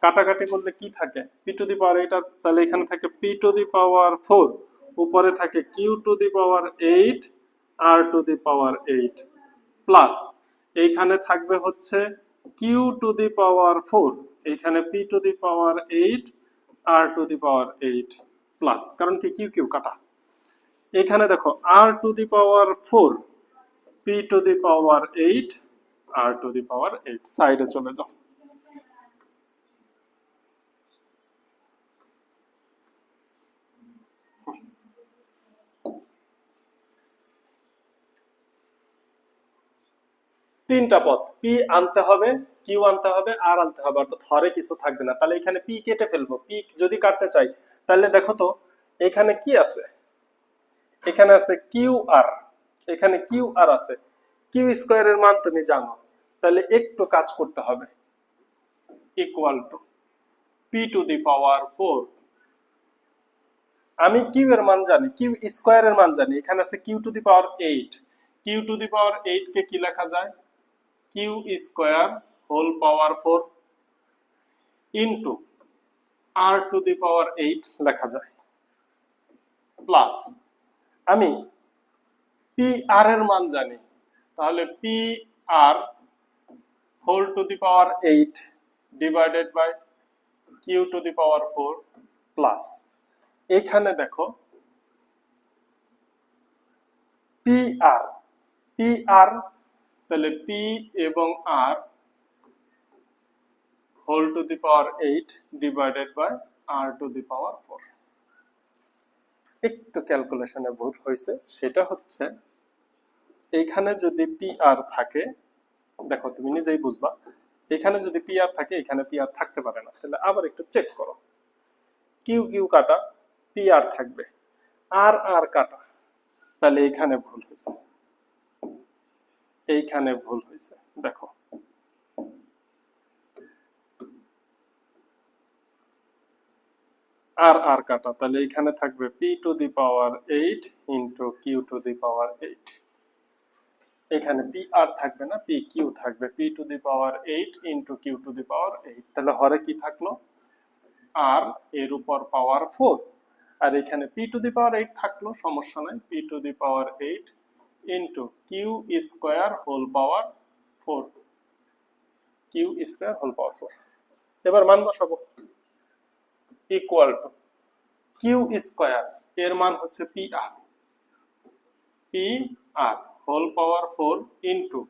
কাটাকাটি করলে কি থাকে, p to the power 8, তাহলে এখানে থাকে p to the power 4, উপরে থাকে q to the power 8 r to the power 8 plus এইখানে থাকবে হচ্ছে q to the power 4, এইখানে p to the power 8 r to the power 8 plus, কারণ কি q q কাটা। এখানে দেখো r to the power 4 p to the power 8 r to the power 8, সাইডে চলে যাও। তিনটা পদ, পি আনতে হবে, কিউ আনতে হবে, আর আনতে হবে, অর্থাৎ হরে কিছু থাকবে না। তাহলে এখানে পি কেটে ফেলবো। পি যদি কাটতে চাই তাহলে দেখো তো এখানে কি আছে, এখানে আছে কিউ আর, এখানে কিউ আর আছে। কিউ স্কয়ারের মান তুমি জানো, তাহলে একটু কাজ করতে হবে। Equal to P to the power 4, আমি কিউ এর মান জানি, কিউ স্কয়ারের মান জানি, এখানে আছে Q to the power 8। Q to the power 8 কে কি লেখা যায়, Q square whole power 4 into R to the power 8 লেখা যায়, প্লাস আমি পি আর এর মান জানি, তাহলে P R whole to the power 8 divided by Q to the power 4 plus এখানে দেখো পি আর, পি আর, তাহলে পি এবং R whole to the power 8 divided by R to the power 4। একটু ক্যালকুলেশনে ভুল হয়েছে, সেটা হচ্ছে এইখানে যদি পি আর থাকে, দেখো তুমি নিজেই বুঝবা, এখানে যদি পি আর থাকে এখানে পি আর থাকতে পারে না। তাহলে আবার একটু চেক করো, কিউ কিউ কাটা, পি আর থাকবে, আর আর কাটা, তাহলে এইখানে ভুল হয়েছে, এইখানে ভুল হয়েছে। দেখো আর আর কাটা, তাহলে এখানে থাকবে p to the power 8 into q to the power 8। এখানে p আর থাকবে না, p q থাকবে, p to the power 8 into q to the power 8। তাহলে হরে কি থাকলো, আর এর উপর পাওয়ার 4, আর এখানে p টু দি পাওয়ার 8 থাকলো, সমস্যা নাই, p to the power 8 into q square whole power 4, q square whole power 4। এবার মান বসাবো, ইকুয়াল টু কিউ স্কয়ার, এর মান হচ্ছে P R whole power 4 into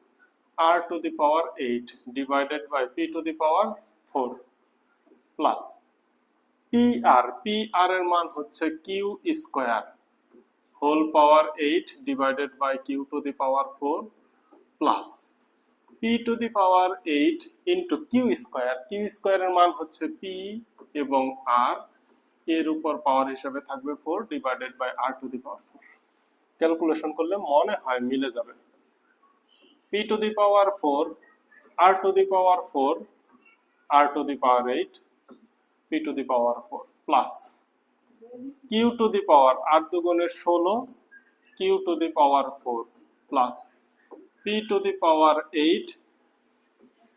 R to the power 8 divided by P to the power 4 plus P R এর মান হচ্ছে Q square whole power 8 divided by Q to the power 4 plus P to the power 8 into Q স্কয়ারের মান হচ্ছে পি এবং আর, এর উপর পাওয়ার হিসাবে থাকবে 4 divided by R to the power 4। Calculation করলে মনে হয় মিলে যাবে। P to the power 4 R to the power 4 R to the power 8 P to the power 4 plus Q to the power 8 দুগুণে 16 Q to the power 4 plus P to the power 8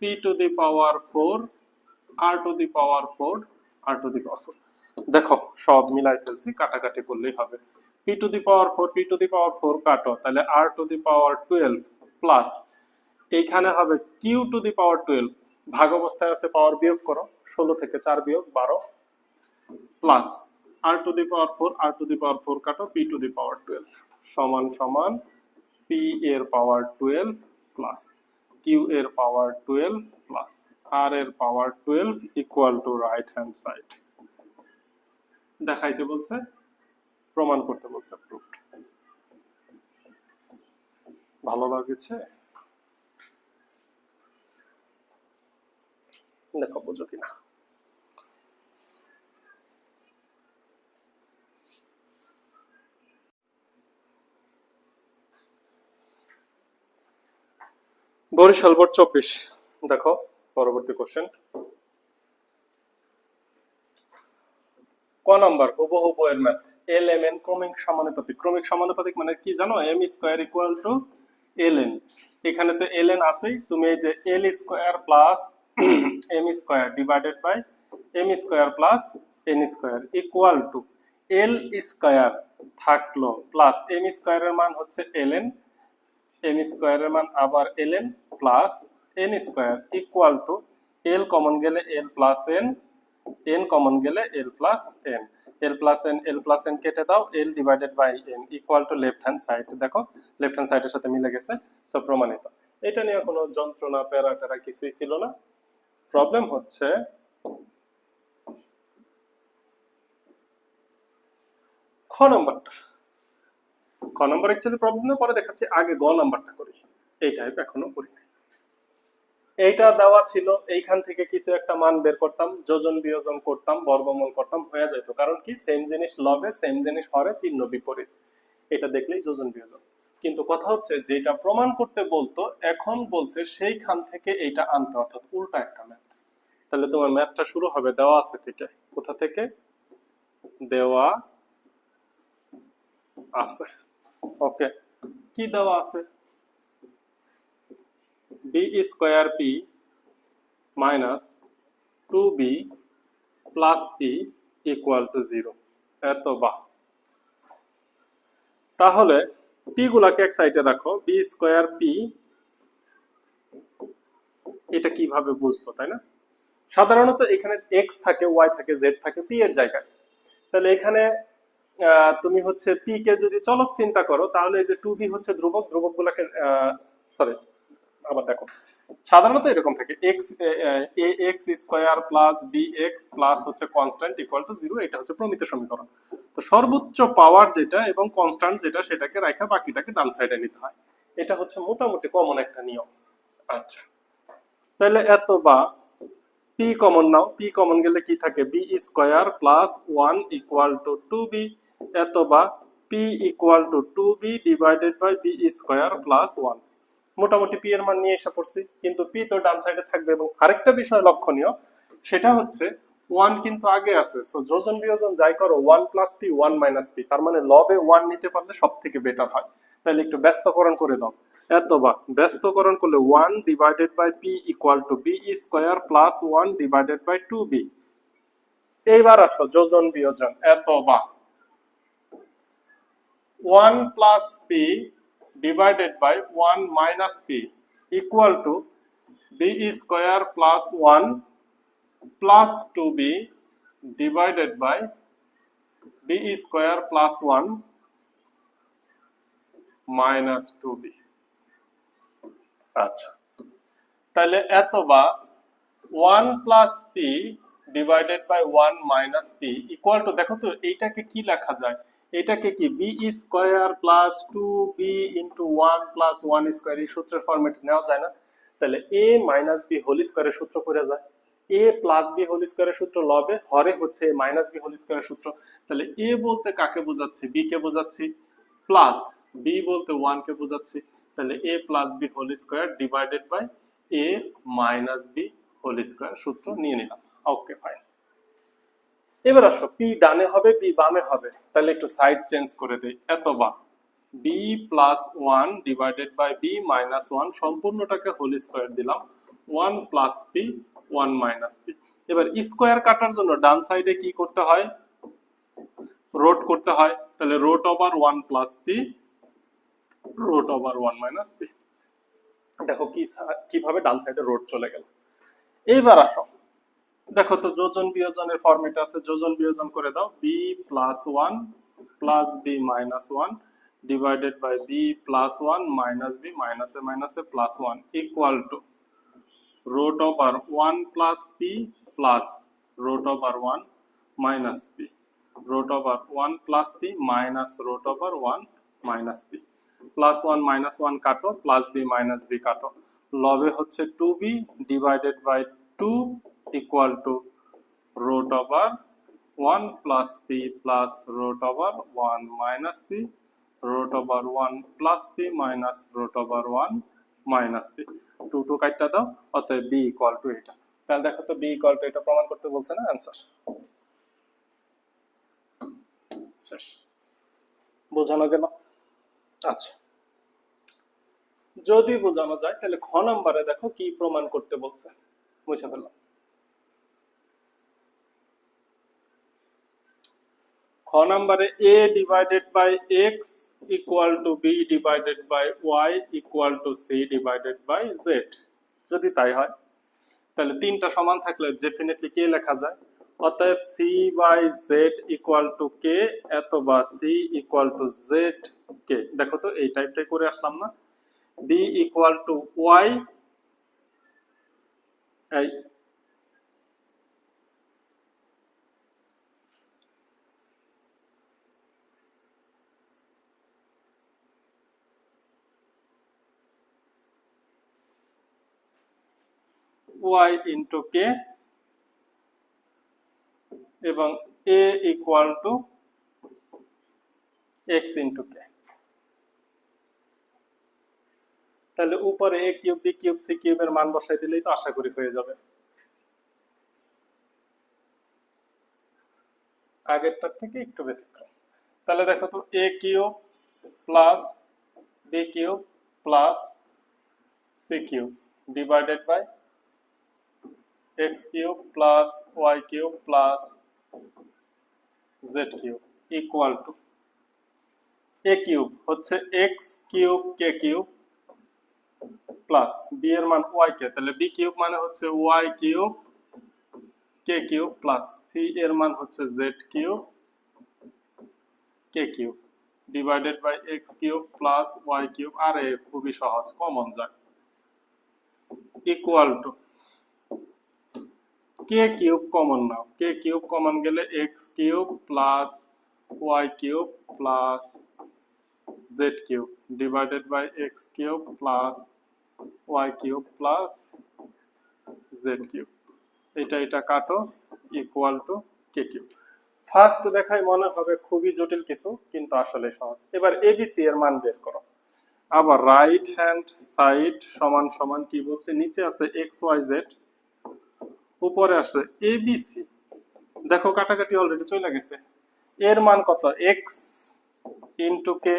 P to the power 4 R to the power 4 R to the power 4। দেখো সব মিলাই ফেলছি, কাটাকাটি করলেই হবে। P to the power 4 P to the power 4 কাটো, তাহলে আর টু দি পাওয়ার 12 প্লাস এইখানে হবে কিউ টু দি পাওয়ার 12, ভাগ অবস্থায় আছে পাওয়ার বিয়োগ করো, 16 থেকে 4 বিয়োগ 12 plus R to the power 4 R to the power 4 কাটো, পি টু দি পাওয়ার 12 সমান সমান পি এর পাওয়ার 12 প্লাস কিউ এর পাওয়ার 12 প্লাস আর এর পাওয়ার 12 equal to right hand side. দেখাইতে বলছে, প্রমাণ করতে বলছে, প্রুফড। ভালো লাগছে? দেখো বুঝো কিনা। বরিশাল বোর্ড 24। দেখো পরবর্তী কোশ্চেন, ক নাম্বার হুবহু এর ম্যাথ, এল এম এন ক্রমিক সমানুপাতিক। ক্রমিক সমানুপাতিক মানে কি জানো, M square equal to L N. এখানে তো এল এন আছেই, তুমি এই যে L square plus M square divided by M square plus N square equal to L square থাকলো প্লাস এম স্কয়ারের মান হচ্ছে এল এন, এম স্কয়ারের মান আবার L N plus N square equal to L common গেলে L plus N, N common গেলে L plus N, L plus N কেটে দাও, এল divided by N equal to left hand side. দেখো লেফট হ্যান্ড সাইডের সাথে মিলে গেছে, সো প্রমাণিত। এটা নিয়ে কোনো যন্ত্রণা প্যারা ট্যারা কিছুই ছিল না। প্রবলেম হচ্ছে খ নাম্বারটা। খ নাম্বার অ্যাকচুয়ালি প্রবলেম না, পরে দেখাচ্ছি, আগে গ নাম্বারটা করি। এই টাইপ এখনো করি নাই। এইটা দেওয়া ছিল, এইখান থেকে কিছু একটা মান বের করতাম, যোজন বিয়োজন করতাম, বর্গমূল করতাম, হয়ে যেত। কারণ কি, সেম জিনিস লবে, সেম জিনিস হরে, চিহ্ন বিপরীত, এটা দেখলেই যোজন বিয়োজন। কিন্তু কথা হচ্ছে যেটা প্রমাণ করতে বলতো, এখন বলছে সেইখান থেকে এইটা আনতে, অর্থাৎ উল্টা একটা ম্যাথ। তাহলে তোমার ম্যাথটা শুরু হবে দেওয়া আছে থেকে। কোথা থেকে? দেওয়া আছে। ওকে, কি দেওয়া আছে? B square p minus 2b plus p equal to 0। এত বাহ। তাহলে পি গুলাকে এক সাইডে রাখো, বি স্কয়ার পি, এটা কিভাবে বুঝবো, তাই না? সাধারণত এখানে এক্স থাকে, ওয়াই থাকে, জেড থাকে পি এর জায়গায়। তাহলে এখানে তুমি হচ্ছে পি কে যদি চলক চিন্তা করো, তাহলে এই যে 2b হচ্ছে ধ্রুবক, ধ্রুবক গুলাকে সরি আবার দেখো, সাধারণত এরকম থাকে X A X square plus B X plus হচ্ছে কনস্ট্যান্ট ইকুয়াল টু 0। এটা হচ্ছে প্রমিত সমীকরণ। তো সর্বোচ্চ পাওয়ার যেটা এবং কনস্ট্যান্ট যেটা, সেটাকে রাখা বাকিটাকে ডান সাইডে নিতে হয়। এটা হচ্ছে মোটামুটি কমন একটা নিয়ম। আচ্ছা, তাহলে এত বা পি কমন নাও, পি কমন গেলে কি থাকে, b square plus 1 equal to 2b, এত বা p equal to 2b divided by b square plus 1। মোটামুটি পি এর মান নিয়ে এসে পড়ছি, কিন্তু পি তো ডান সাইডে থাকবে। এবং আরেকটা বিষয় লক্ষণীয়, সেটা হচ্ছে ওয়ান কিন্তু আগে আছে, সো যোজন বিয়োজন যাই করো one plus P one minus P, তার মানে লবে ওয়ান নিতে পারলে সব থেকে বেটার হয়। তাহলে একটু ব্যস্তকরণ করে দাও। এত বা ব্যস্তকরণ করলে one divided by p equal to b square plus one divided by two b. এইবার আসো যোজন বিয়োজন। এত বা one plus p divided by one minus p equal to b square plus one plus two b divided by b square plus one minus two b. আচ্ছা, তাহলে এত বা one plus p divided by one minus p equal to, দেখো তো এইটাকে কি লেখা যায়, এটাকে কি b square plus two b into one plus one square, এই সূত্রের ফরম্যাটে নেওয়া যায় না? তাহলে এ মাইনাস বি হোল স্কোয়ারের সূত্র করে যায়, এ প্লাস বি হোল স্কোয়ারের সূত্র লবে, হরে হচ্ছে এ মাইনাস বি হোল স্কোয়ারের সূত্র। তাহলে এ বলতে কাকে বোঝাচ্ছি, বি কে বোঝাচ্ছি, প্লাস বি বলতে ওয়ান কে বোঝাচ্ছি। তাহলে A plus B whole square divided by A minus B whole square সূত্র নিয়ে নিলাম। Okay fine. এবার আসো পি ডানে হবে বি বামে হবে, তাহলে একটু সাইড চেঞ্জ করে দেই। এত বা B plus one divided by B minus one, সম্পূর্ণটাকে হোল স্কোয়ার দিলাম, one plus P one minus P. এবার স্কোয়ার কাটার জন্য ডান সাইডে কি করতে হয়, রোট করতে হয়। তাহলে রোট over one plus P রোট over one minus P. দেখো কি কিভাবে ডান সাইডে রোট চলে গেল। এইবার আসো, দেখো তো যোজন বিয়োজনের ফরম্যাট আছে, যোজন বিয়োজন করে দাও। B plus one plus b minus one divided by B plus one minus b মাইনাসে মাইনাসে plus one equal to root over 1 plus p plus root over 1 minus p, root over 1 plus p minus root over 1 minus p, plus 1 minus 1 কাটো, plus b minus b কাটো, লবে হচ্ছে 2b divided by 2 equal to root over 1 plus p plus root over 1 minus p, root over 1 plus p minus root over 1 minus b. Two two কাটটা দাও, অতএব বি ইকুয়াল টু এটা। তাহলে দেখো তো বি ইকুয়াল টু এটা প্রমাণ করতে বলছে না, आंसर শেষ। বোঝানো গেল? আচ্ছা, যদি বোঝানো যায় তাহলে খ নম্বরে দেখো কি প্রমাণ করতে বলছে, বুঝে ফেললাম। খ নম্বরে a divided by x equal to b divided by y equal to c divided by z। যদি তাই হয় তাহলে তিনটা সমান থাকলে ডেফিনেটলি কে লেখা যায়, অতএব c by z equal to k, এত বা c equal to z k। দেখো তো এই টাইপটাই করে আসলাম না। b ইকুয়াল টু y, এই y ইন্টু k এবং a equal two x into k। তাহলে উপরে a cube b cube c কিউবের মান বসাই দিলেই তো আশা করি হয়ে যাবে। আগেরটার থেকে একটু ব্যতিক্রম। তাহলে দেখো তো a cube plus b cube plus c cube divided by x cube plus y cube plus z cube equal to a cube হচ্ছে x cube k cube plus b এর মান y কে, তাহলে b কিউব মানে হচ্ছে y cube k cube plus c এর মান হচ্ছে z cube k cube divided by x cube plus y cube, আরে খুবই সহজ, কমন যায়, equal to k cube common নাও, k কিউব কমন গেলে x cube plus y cube plus z cube divided by x cube plus y cube plus z cube, এটা কাটো equal to k cube. First দেখায় মনে হবে খুবই জটিল কিছু, কিন্তু আসলে সহজ। এবার এবিসি এর মান বের করো। আবার রাইট হ্যান্ড সাইড সমান সমান কি বলছে, নিচে আছে এক্স ওয়াই জেড, উপরে আছে এবিসি দেখো কাটাকাটি অলরেডি চলে গেছে। এর মান কত? এক্স ইন্টু কে,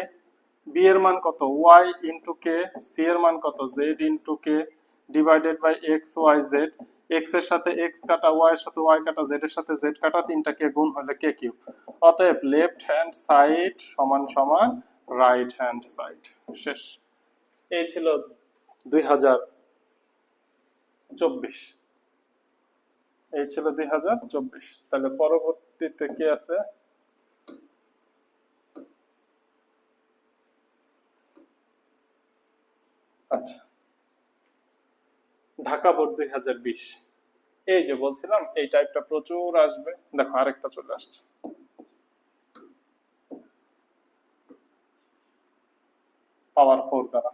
বি এর মান কত? ওয়াই ইন্টু কে, সি এর মান কত? Z into k divided by x y z. X এর সাথে এক্স কাটা, ওয়াই এর সাথে ওয়াই কাটা, জেড এর সাথে জেড কাটা, তিনটা কে গুণ হলে কে কিউব। অতএব লেফট হ্যান্ড সাইড সমান সমান রাইট হ্যান্ড সাইড। শেষ। এই ছিল 2024। এই ছিল 2024। তাহলে পরবর্তীতে কি আছে? আচ্ছা, ঢাকা বোর্ড 2020। এই যে বলছিলাম এই টাইপটা প্রচুর আসবে। দেখো আরেকটা চলে আসছে। পাওয়ার 4 দ্বারা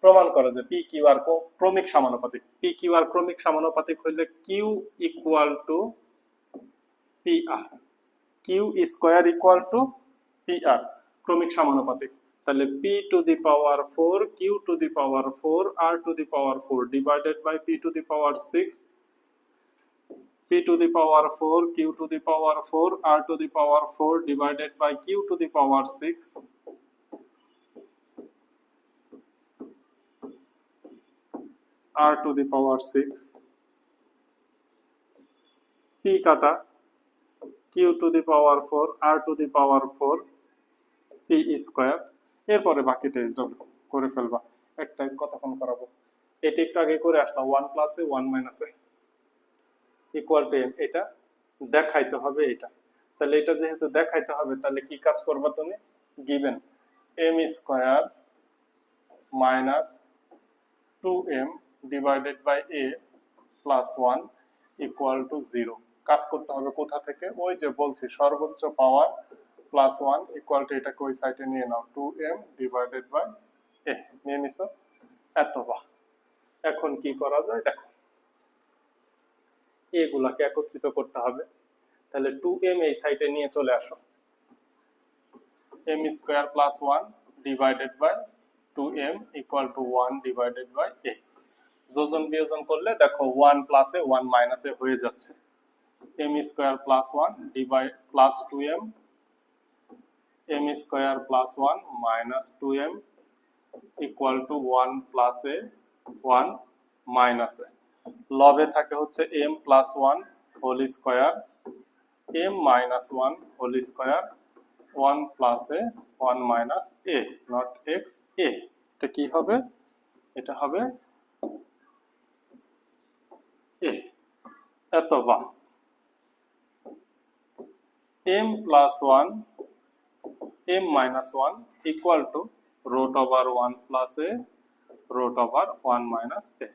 প্রমাণ করে যে পি কিউ আর ক্রমিক সমানুপাতিক। পি কিউ আর ক্রমিক সমানুপাতিক হইলে Q equal to P R, Q square equal to P R, ক্রমিক সমানুপাতিক। তাহলে P to the power 4 Q to the power 4 R to the power 4 divided by P to the power 6 p to the power 4 q to the power 4 r to the power 4 divided by q to the power 6 r to the power 6 p কাটা q to the power 4 r to the power 4 p square. এরপরে বাকিটা এসডব্লিউ করে ফেলবা। একটা কতক্ষণ করাবো? এটি একটু আগে করে আসলাম 1 প্লাসে 1 মাইনাসে ইকুয়াল টু m। এটা দেখাইতে হবে এটা। তাহলে এটা যেহেতু দেখাইতে হবে তাহলে কি কাজ করবা তুমি? Given m square minus 2m divided by a plus 1 equal to 0। কাজ করতে হবে কোথা থেকে? ওই যে বলছি সর্বোচ্চ পাওয়ার প্লাস 1 ইকুয়াল টু, এটাকে ওই সাইডে নিয়ে নাও, 2m ডিভাইডেড বাই a নিয়ে নিছো। এত বা। এখন কি করা যায় দেখো, এগুলাকে একত্রিত করতে হবে। তাহলে 2m এই সাইডে নিয়ে চলে আসো, m square plus 1 divided by 2m equal to 1 divided by a। যোজন বিয়োজন করলে দেখো 1 প্লাসে 1 মাইনাসে হয়ে যাচ্ছে। m square plus 1 divide plus 2m, m square plus 1 minus 2m equal to 1 plus a 1 minus a। লবে থাকে হচ্ছে m plus 1 whole square, m minus 1 whole square, 1 plus a 1 minus a not x a। এটা কি হবে? এটা হবে a। এত বা m plus 1 m minus 1 equal to root over 1 plus a root over 1 minus a।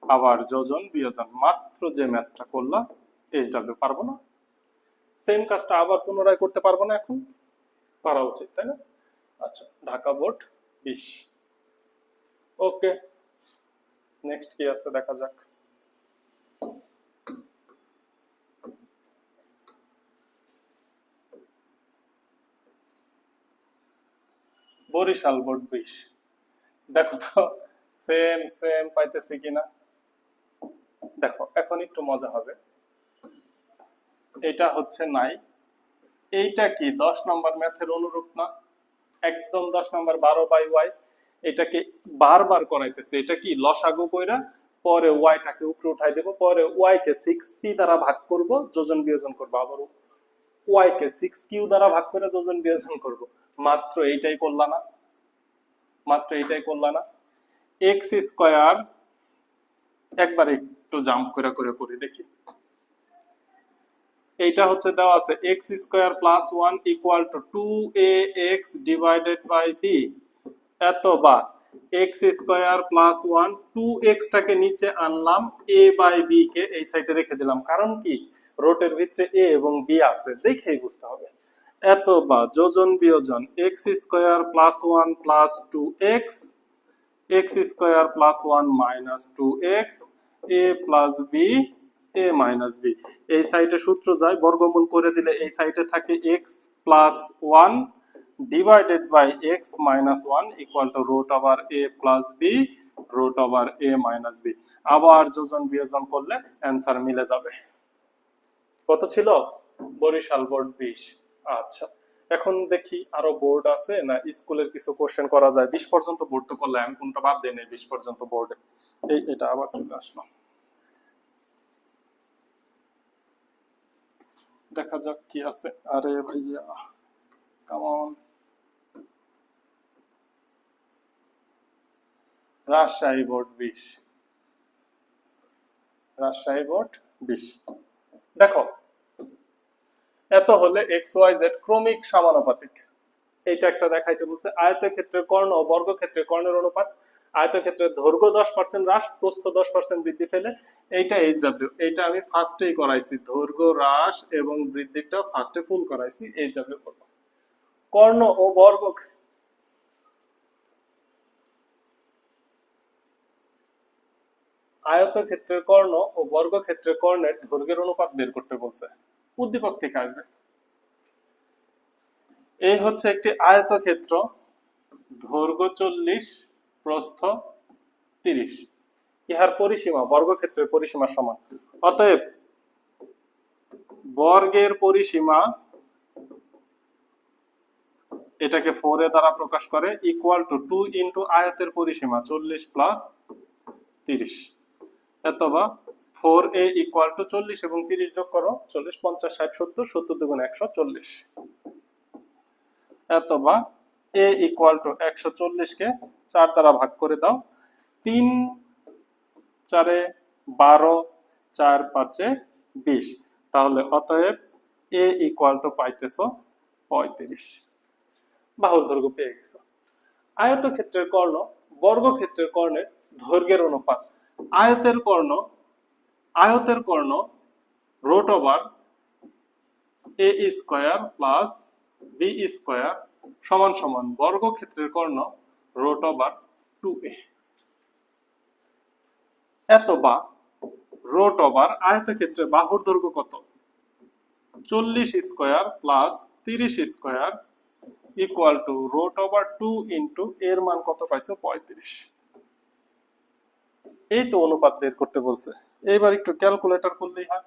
আবার যোজন বিয়োজন মাত্র যে ম্যাথটা করলাম এইচডব্লিউ পারবো না? সেম কাজটা আবার পুনরায় করতে পারবো না? এখন পারা উচিত, তাই না? আচ্ছা, ঢাকা বোর্ড 20। ওকে, নেক্সট কি আছে দেখা যাক। বরিশাল বোর্ড 20। দেখো তো সেম সেম পাইতেছি কিনা। দেখো এখন একটু মজা হবে। এটা হচ্ছে নাই, এইটা কি 10 নম্বর ম্যাথের অনুরূপ না? একদম 10 নম্বর 12 বাই ওয়াই। এটাকে বারবার করাইতেছে। এটা কি লসাগু কইরা পরে ওয়াইটাকে উপরে উঠাই দেব, পরে ওয়াই কে 6p দ্বারা ভাগ করব, যোজন বিয়োজন করব, আবার ওয়াই কে 6q দ্বারা ভাগ করে যোজন বিয়োজন করব। মাত্র এইটাই করলা না? মাত্র এইটাই করলা না? x স্কয়ার একবার একটু জাম্প করে করে করি দেখি। এইটা হচ্ছে দেওয়া আছে x square plus 1 equal to 2ax divided by b। এত বা x স্কয়ার প্লাস 1 2x টাকে নিচে আনলাম, a বাই b কে এই সাইডে রেখে দিলাম। কারণ কি? রোটের ভিতরে a এবং b আছে, দেখেই বুঝতে হবে। এত বা যোজন বিয়োজন x square plus 1 plus 2x, x square plus 1 minus 2x, a plus b a minus b। এই সাইডে সূত্র যায়, বর্গমূল করে দিলে এই সাইডে থাকে x plus 1 divided by x minus 1 equal to root over a plus b root over a minus b। আবার যোজন বিয়োজন করলে অ্যান্সার মিলে যাবে। কত ছিল? বরিশাল বোর্ড 20। আচ্ছা, এখন দেখি আরো বোর্ড আছে না স্কুলের কিছু কোশ্চেন করা যায়। 20 পর্যন্ত বোর্ড তো করলাম, আমি কোনটা বাদ দেই নাই 20 পর্যন্ত বোর্ডে। এটা আবার চলে আসলো, দেখা যাক কি আছে। আরে ভাইয়া come on. Rajshahi board 20, Rajshahi board 20। দেখো, এত হলে এক্স ওয়াই জেড ক্রমিক সমানুপাতিক। এইটা একটা দেখাইতে বলছে। আয়তক্ষেত্রের কর্ণ ও বর্গক্ষেত্রের কর্ণের অনুপাত। আয়তক্ষেত্রের দৈর্ঘ্য 10% হ্রাস, প্রস্থ 10% বৃদ্ধি পেলে এইটা এইচ ডাব্লিউ। এইটা আমি ফার্স্টেই করাইছি, দৈর্ঘ্য হ্রাস এবং বৃদ্ধিটা ফার্স্টে ফুল করাইছি, এইচ ডাব্লিউ করব। কর্ণ ও বর্গ, আয়তক্ষেত্রের কর্ণ ও বর্গক্ষেত্রের কর্ণের দৈর্ঘ্যের অনুপাত বের করতে বলছে। উদ্দীপক থেকে আসবে। এই হচ্ছে একটি আয়তক্ষেত্র, দৈর্ঘ্য 40, প্রস্থ 30। ইহার পরিসীমা বর্গক্ষেত্রের পরিসীমার সমান। অতএব বর্গের পরিসীমা, এটাকে 4 এর দ্বারা প্রকাশ করে, ইকুয়াল টু 2 ইন্টু আয়তের পরিসীমা 40 প্লাস 30। অথবা 4a ইকুয়াল টু 40 এবং 30 যোগ করো, 40 50 60 70, 70 দুগুণ 140। অথবা a ইকুয়াল টু 140 কে 4 দ্বারা ভাগ করে দাও, 3 4 12, 4 5 20। তাহলে অতএব a ইকুয়াল টু পাইতেছো 35। বাহুর দৈর্ঘ্য পেয়ে গেছো। আয়তক্ষেত্রের কর্ণ বর্গক্ষেত্রের কর্ণের দৈর্ঘ্যের অনুপাত। আয়তের কর্ণ root over a square plus b square সমান সমান বর্গক্ষেত্রের কর্ণ রুট ওভার 2a। অথবা রুট ওভার আয়তক্ষেত্রের বাহুর দৈর্ঘ্য কত? 40 square plus 30 square equal to root over 2 into এর মান কত পাইছো? 35। এই তো অনুপাত বের করতে বলছে। এইবার একটু ক্যালকুলেটর করলেই হয়।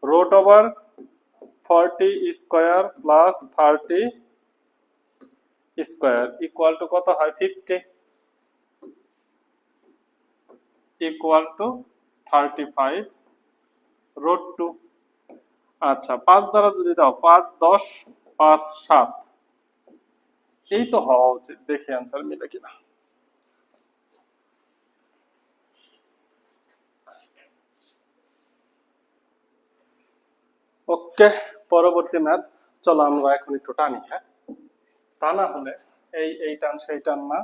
Root over 40 square plus 30 square equal to কত হয়? 50 ইকুয়াল টু 35 রুট 2। আচ্ছা, 5 দ্বারা যদি দাও, 5 10 5 7, এই তো হওয়া উচিত। দেখি অ্যান্সার মিলে কিনা। ওকে, পরবর্তী ম্যাথ। চলো আমরা এখন একটু টানি, হ্যাঁ? তা না হলে এই টান সেই টান না,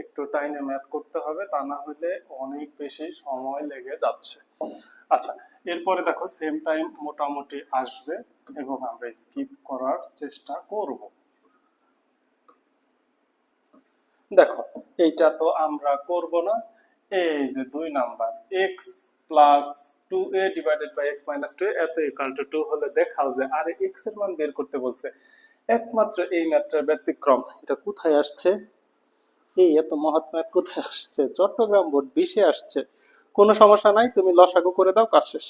একটু টাইনে ম্যাথ করতে হবে, তা না হলে অনেক বেশি সময় লেগে যাচ্ছে। আচ্ছা, এরপরে দেখো সেম টাইম মোটামুটি আসবে এবং আমরা স্কিপ করার চেষ্টা করব। দেখো, এইটা তো আমরা করব না। এই যে 2 number x plus 2a divided by x minus 2a এত ইকুয়াল টু 2 হলে দেখাও যে আরে x এর মান বের করতে বলছে। একমাত্র এই ম্যাথটার ব্যতিক্রম। এটা কোথায় আসছে? এই এত মহৎ ম্যাথ কোথায় আসছে? চট্টগ্রাম বোর্ড 20-এ আসছে। কোনো সমস্যা নাই, তুমি লসাগু করে দাও, কাজ শেষ।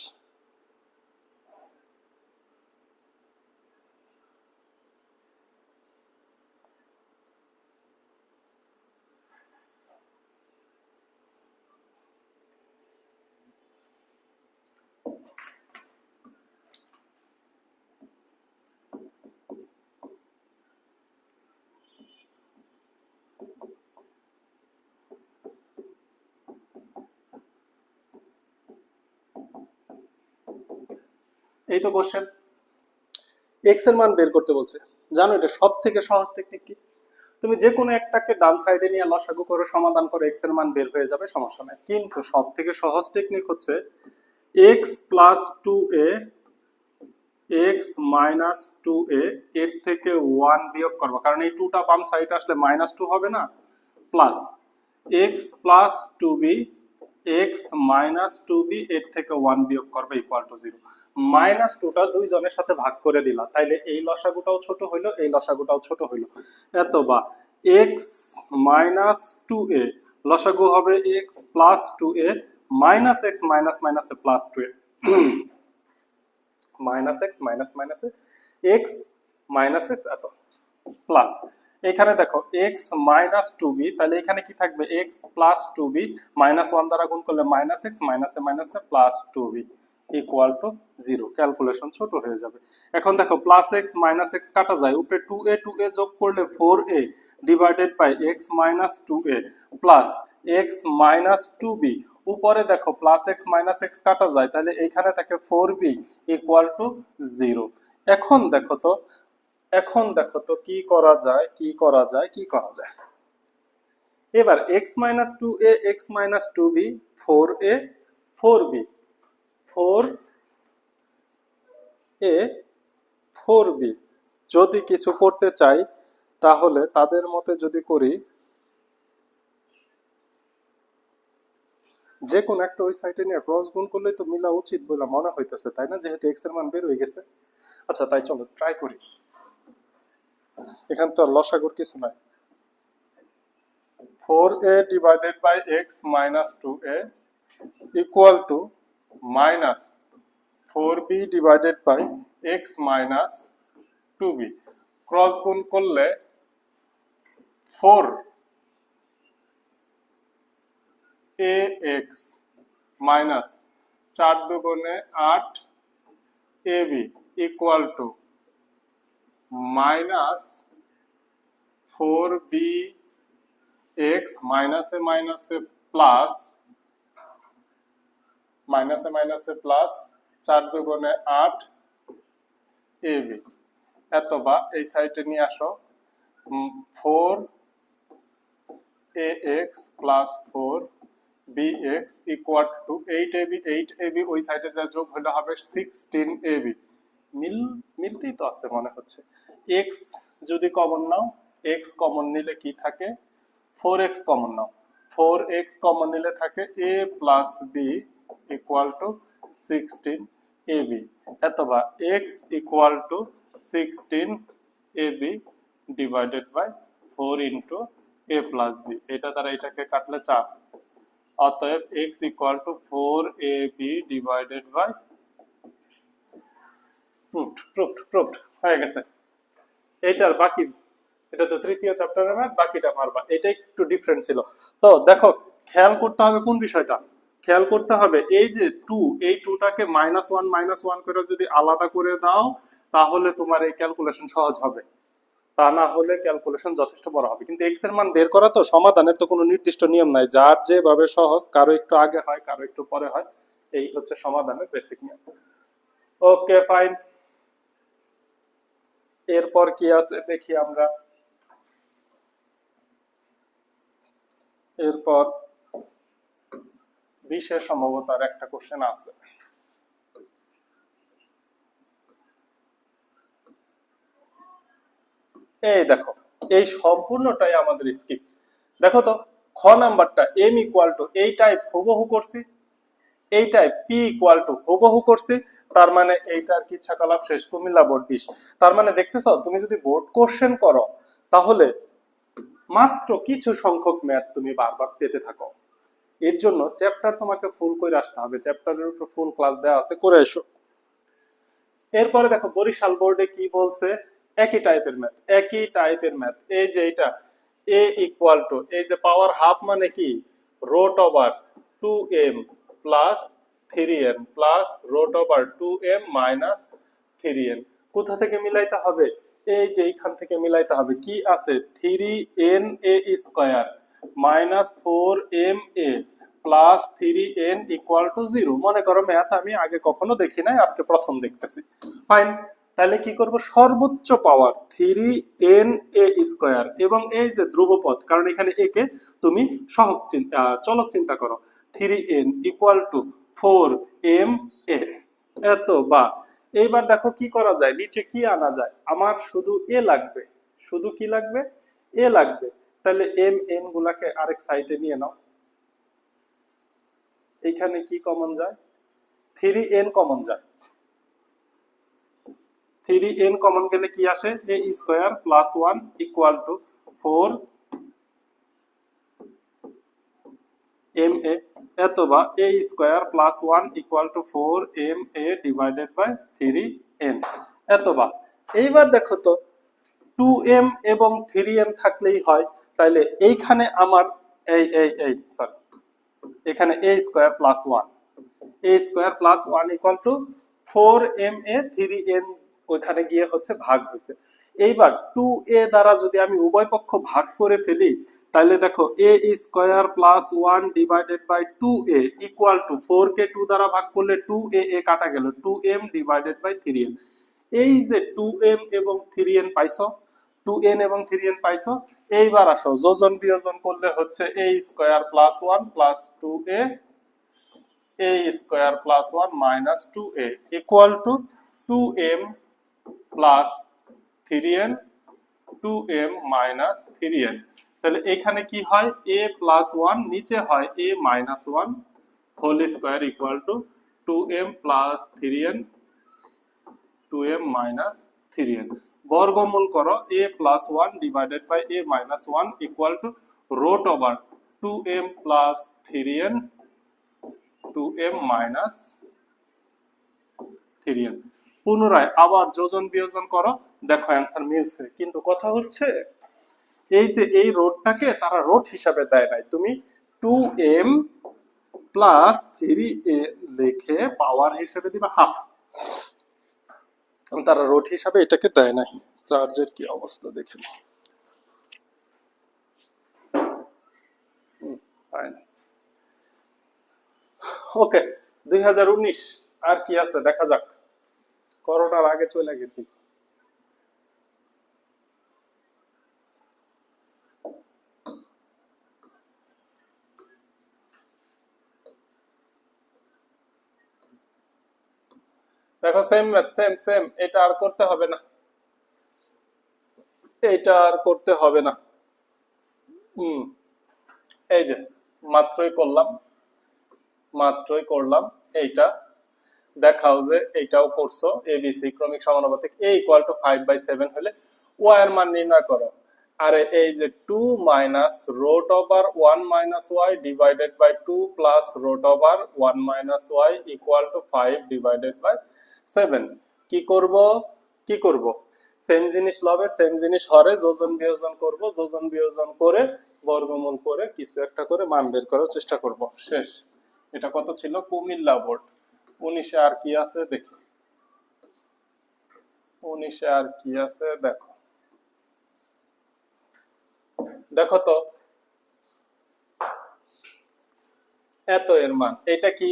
এই তো কোশ্চেন, এক্স এর মান বের করতে বলছে। জানো এটা সব থেকে সহজ টেকনিক কি? তুমি যে কোনো একটাকে ডান সাইডে নিয়ে লসাগু করে সমাধান করে এক্স এর মান বের হয়ে যাবে, সমস্যা নাই। কিন্তু সব থেকে সহজ টেকনিক হচ্ছে x plus 2a x minus 2a এর থেকে 1 বিয়োগ করবো, কারণ এই 2টা বাম সাইডে আসলে মাইনাস 2 হবে না, plus x plus 2b x minus 2b এর থেকে 1 বিয়োগ করবে ইকুয়াল টু 0। মাইনাস 2টা দুইজনের সাথে ভাগ করে দিলা, তাইলে এই লসাগুটাও ছোট হইলো, এই লসাগুটাও ছোট হইলো। অথবা এক্স মাইনাস 2a লসাগু হবে X plus 2a minus X minus মাইনাসে plus 2a। Minus X minus মাইনাসে এক্স মাইনাস এক্স এত প্লাস এখানে দেখো এক্স মাইনাস টু বি, তাহলে এখানে কি থাকবে x plus two b, minus one দ্বারা গুণ করলে মাইনাস এক্স মাইনাসে মাইনাসে plus two b equal to zero. Calculation ছোট হয়ে যাবে। এখন দেখো প্লাস এক্স মাইনাস এক্স কাটা যায়, উপরে টু এ যোগ করলে four a divided by x minus two a plus x minus two b, উপরে দেখো প্লাস এক্স মাইনাস এক্স কাটা যায়, তাহলে এইখানে থাকে four b equal to zero. এখন দেখো তো কি করা যায় কি করা যায় কি করা যায়। এবার X minus two A X minus two B, four A four B, four A four B, যদি কিছু করতে চাই তাহলে তাদের মতে যদি করি, যে কোন একটা ওই সাইটে নিয়ে ক্রস গুণ করলে তো মিলা উচিত বলে মনে হইতেছে, তাই না? যেহেতু এক্স এর মান বের হয়ে গেছে। আচ্ছা তাই চলো ট্রাই করি। এখানে তো আর লসাগুর কিছু নাই। 4a divided by x minus 2a equal to minus 4b divided by x minus 2b, cross গুণ করলে 4ax minus 4 দুগুণে 8 ab equal to minus 4b x মাইনাসে মাইনাসে প্লাস মাইনাসে মাইনাসে প্লাস 4 দুগুণে 8 ab, এত বা এই সাইডে নিয়ে আসো 4ax plus 4bx equal to 8ab, 8ab ওই সাইডে যা যোগ হলে হবে 16ab। মিলতেই তো আছে মনে হচ্ছে। x যদি কমন নাও, x কমন নিলে কি থাকে 4x কমন নাও, 4x কমন নিলে থাকে a plus b equal to 16ab, অথবা x equal to 16ab divided by 4 into a plus b, এটা দ্বারা এটাকে কাটলে 4, অতএব x equal to 4ab divided by proofed হয়ে গেছে। এটার বাকি, এটা তো তৃতীয় চ্যাপ্টারের ম্যাথ, বাকিটা পারবা। এটা একটু ডিফারেন্ট ছিল। তো দেখো খেয়াল করতে হবে কোন বিষয়টা, খেয়াল করতে হবে এই যে 2, এই 2টাকে -1 করে যদি আলাদা করে দাও তাহলে তোমার এই ক্যালকুলেশন সহজ হবে, তা না হলে ক্যালকুলেশন যথেষ্ট বড় হবে। কিন্তু এক্স এর মান বের করা তো, সমাধানের তো কোনো নির্দিষ্ট নিয়ম নাই, যার যেভাবে সহজ, কারো একটু আগে হয় কারো একটু পরে হয়, এই হচ্ছে সমাধানের বেসিক নিয়ম। ওকে ফাইন, এরপর কি আছে দেখি আমরা। এরপর বিশেষ সম্ভবত আর একটা কোশ্চেন আছে। এই দেখো এই সম্পূর্ণটাই আমাদের স্কিপ। দেখো তো খ নাম্বারটা m ইকুয়াল টু এই টাইপ হুবহু করছি, এই টাইপ p ইকুয়াল টু হুবহু করছি, তার মানে এইটার কি ছাকালাভ শেষ, কুমিল্লা বোর্ড 20। তার মানে দেখতেছো তুমি যদি বোর্ড কোশ্চেন করো তাহলে মাত্র কিছু সংখ্যক ম্যাথ তুমি বারবার পেতে থাকো। এর জন্য চ্যাপ্টার তোমাকে ফুল করে আসতে হবে, চ্যাপ্টারের উপর ফুল ক্লাস দেওয়া আছে, করে এসো। এরপরে দেখো বরিশাল বোর্ডে কি বলছে, একই টাইপের ম্যাথ, এই যে এটা a ইকুয়াল টু এই যে পাওয়ার হাফ মানে কি root over 2m plus 3n plus root over 2m minus 3n, কোথা থেকে মিলাইতে হবে, এই যে এইখান থেকে মিলাইতে হবে। কি আছে 3na square minus 4ma plus 3n equal to 0। মনে করো ম্যাথ আমি আগে কখনো দেখি নাই, আজকে প্রথম দেখতেছি। ফাইন, তাহলে কি করব, সর্বোচ্চ পাওয়ার 3na স্কয়ার এবং এই যে ধ্রুবপদ, কারণ এখানে a কে তুমি সহগ চলক চিন্তা করো, 3n ইকুয়াল টু 4ma, এত বা। এইবার দেখো কি করা যায়, নিচে কি আনা যায়, আমার শুধু a লাগবে, শুধু কি লাগবে a লাগবে, তাহলে mn গুলাকে আরেক সাইডে নিয়ে নাও। এখানে কি কমন যায়, 3n কমন যায়, 3n কমন গেলে কি আসে, a square plus 1 equal to 4 M A এত বা A square plus 1 equal to 4 M A divided by 3 N এত বা। এইবার দেখো তো 2m এবং 3n থাকলেই হয়, তাইলে এইখানে আমার এই সরি এখানে a square plus 1 a square plus 1 equal two 4ma 3n ওইখানে গিয়ে হচ্ছে ভাগ হয়েছে। এইবার 2a দ্বারা যদি আমি উভয় পক্ষ ভাগ করে ফেলি তাহলে দেখো a square plus 1 divided by 2a equal to 4 কে 2 দ্বারা ভাগ করলে 2a কাটা গেল 2m ডিভাইডেড বাই 3n। এই যে 2m এবং 3n পাইছো, 2n এবং 3n পাইছো, এইবার আসো যোজন বিয়োজন করলে হচ্ছে a square plus 1 plus 2a a square plus 1 minus 2a equal to 2m plus 3n 2m minus 3n। তাহলে এখানে কি হয় a প্লাস 1 নিচে হয় a minus 1 whole square equal to 2m plus 3n 2m minus 3n। বর্গমূল করো a plus 1 divided by a minus 1 equal to root over 2m plus 3n 2m minus 3n। পুনরায় আবার যোজন বিয়োজন করো, দেখো অ্যান্সার মিলছে। কিন্তু কথা হচ্ছে এই যে এই রোডটাকে তারা রোড হিসাবে দেয় নাই, তুমি 2m প্লাস 3a লিখে পাওয়ার হিসেবে দিবা হাফ, তারা রোড হিসাবে এটাকে দেয় নাই। চার্জের কি অবস্থা দেখে নাও। ওকে 2019 আর কি আছে দেখা যাক, করোনার আগে চলে গেছি। দেখো সেম ম্যাথ সেম সেম, এটা আর করতে হবে না, এটা আর করতে হবে না। এই যে মাত্রই করলাম এইটা, দেখাও যে এইটাও করছো। এবিসি ক্রমিক সমানুপাতিক a ইকুয়াল টু 5/7 হলে y এর মান নির্ণয় করো। আরে এই যে 2 minus root over 1 minus y divided by 2 plus root over 1 minus y equal to 5 divided by 7। কি করব সেম জিনিস লবে সেম জিনিস হরে যোজন বিয়োজন করব, যোজন বিয়োজন করে বর্গমূল করে কিছু একটা করে মান বের করার চেষ্টা করব। শেষ। এটা কত ছিল কুমিল্লা বোর্ড 19 আর কি আছে দেখি, 19 আর কি আছে দেখো, দেখো তো এত এর মান এটা কি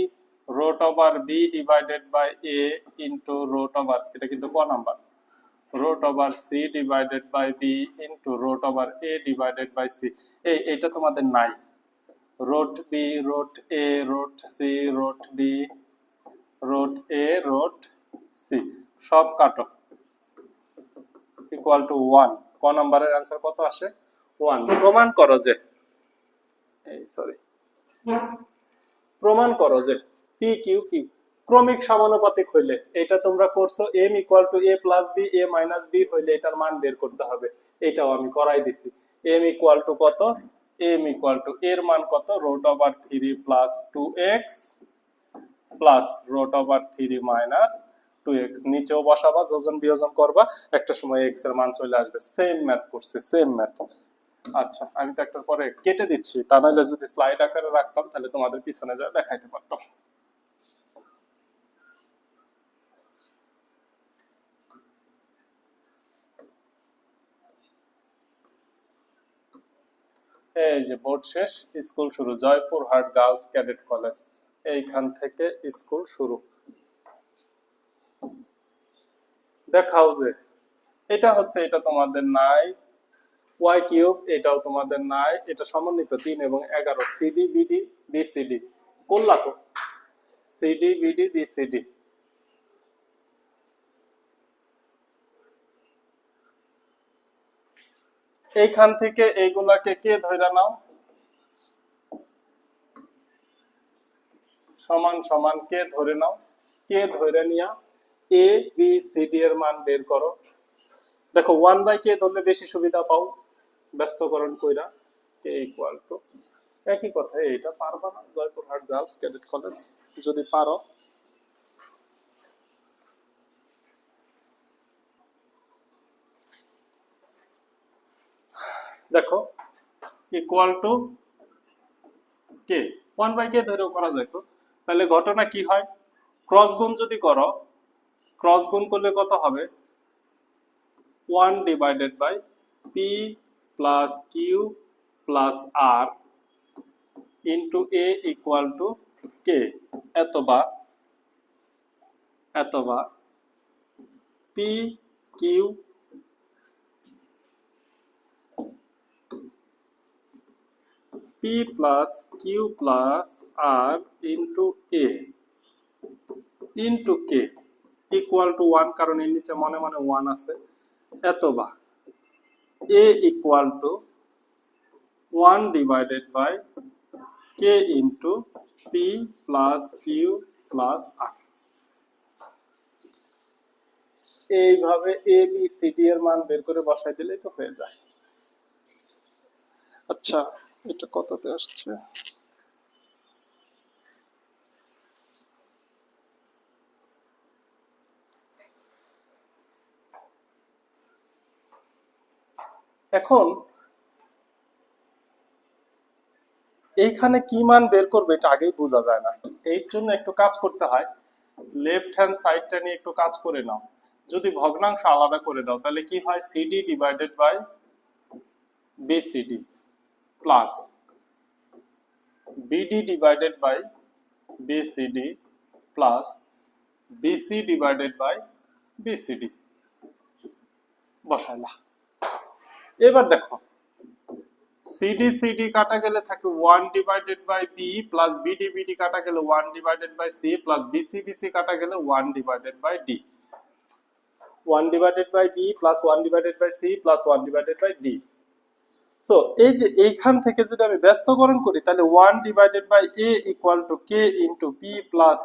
root over b divided by a into root over, এটা কিন্তু ক number, root over c divided by b into root over a divided by c। এইটা তোমাদের নাই, root b root a root c root b root a root c সব কাটো ইকুয়াল টু 1। ক নাম্বারের आंसर কত আসে 1। প্রমাণ করো যে প্রমাণ করো যে p q q ক্রমিক সমানুপাতিক হইলে, এটা তোমরা করছো m equal to a plus b a minus b হইলে এটার মান বের করতে হবে, এটাও আমি করাই দিছি। m ইকুয়াল টু কত, m ইকুয়াল টু এর মান কত root over 3 plus 2x plus root over 3 minus 2x। নিচেও বসাবা যোজন বিয়োজন করবা, একটা সময় x এর মান চলে আসবে। সেম ম্যাথ করছি সেম ম্যাথ। আচ্ছা আমি তো একটার পরে কেটে দিচ্ছি, তা নাহলে যদি স্লাইড আকারে রাখতাম তাহলে তোমাদের পিছনে যা দেখাইতে পারতাম। এই যে বোর্ড শেষ, স্কুল শুরু, জয়পুরহাট গার্লস ক্যাডেট কলেজ, এইখান থেকে স্কুল শুরু। দেখাও যে এটা হচ্ছে, এটা তোমাদের নাই, y কিউব এটাও তোমাদের নাই, এটা সমন্বিত 3 এবং 11 সিডি বিডি বিসিডি করলা তো, সিডি বিডি বিসিডি। এইখান থেকে এইগুলাকে কে ধরে নাও, সমান সমান কে ধরে নাও, কে ধরে নিয়া এ বি সি ডি এর মান বের করো। দেখো 1 বাই কে ধরলে বেশি সুবিধা পাও, ব্যস্তকরণ কইরা কে ইকুয়াল টু একই কথা, এটা পারবা না জয়পুরহাট গার্লস ক্যাডেট কলেজ? যদি পারো দেখো, ইকুয়াল টু কে, 1/k ধরেও করা যায়। তো তাহলে ঘটনা কি হয়, ক্রস গুণ যদি করো, ক্রস গুণ করলে কত হবে, 1/p plus Q plus R into A equal to K, এতবা P Q P plus Q plus R into A into K equal to 1, কারণ এর নিচে মনে মনে 1 আছে, এতবা A equal to 1/k into P plus Q plus R. এইভাবে এ বি সি ডি এর মান বের করে বসাই দিলেই তো হয়ে যায়। আচ্ছা, এটা কততে আসছে, এখন এইখানে কি মান বের করবে এটা আগেই বোঝা যায় না, এই জন্য একটু কাজ করতে হয়, লেফট হ্যান্ড সাইডটা নিয়ে একটু কাজ করে নাও। যদি ভগ্নাংশ আলাদা করে দাও তাহলে কি হয়, CD divided by BCD plus BD divided by BCD plus BC divided by BCD বসাইলা। এবার দেখো, সিডি সিডি কাটা গেলে থাকে 1/b প্লাস বিডি বিডি কাটা গেলে 1/c প্লাস বিসি বিসি কাটা গেলে 1/d, 1/b plus 1/c plus 1/d। So এই যে এইখান থেকে যদি আমি ব্যস্তকরণ করি তাহলে 1/a equal to k into p plus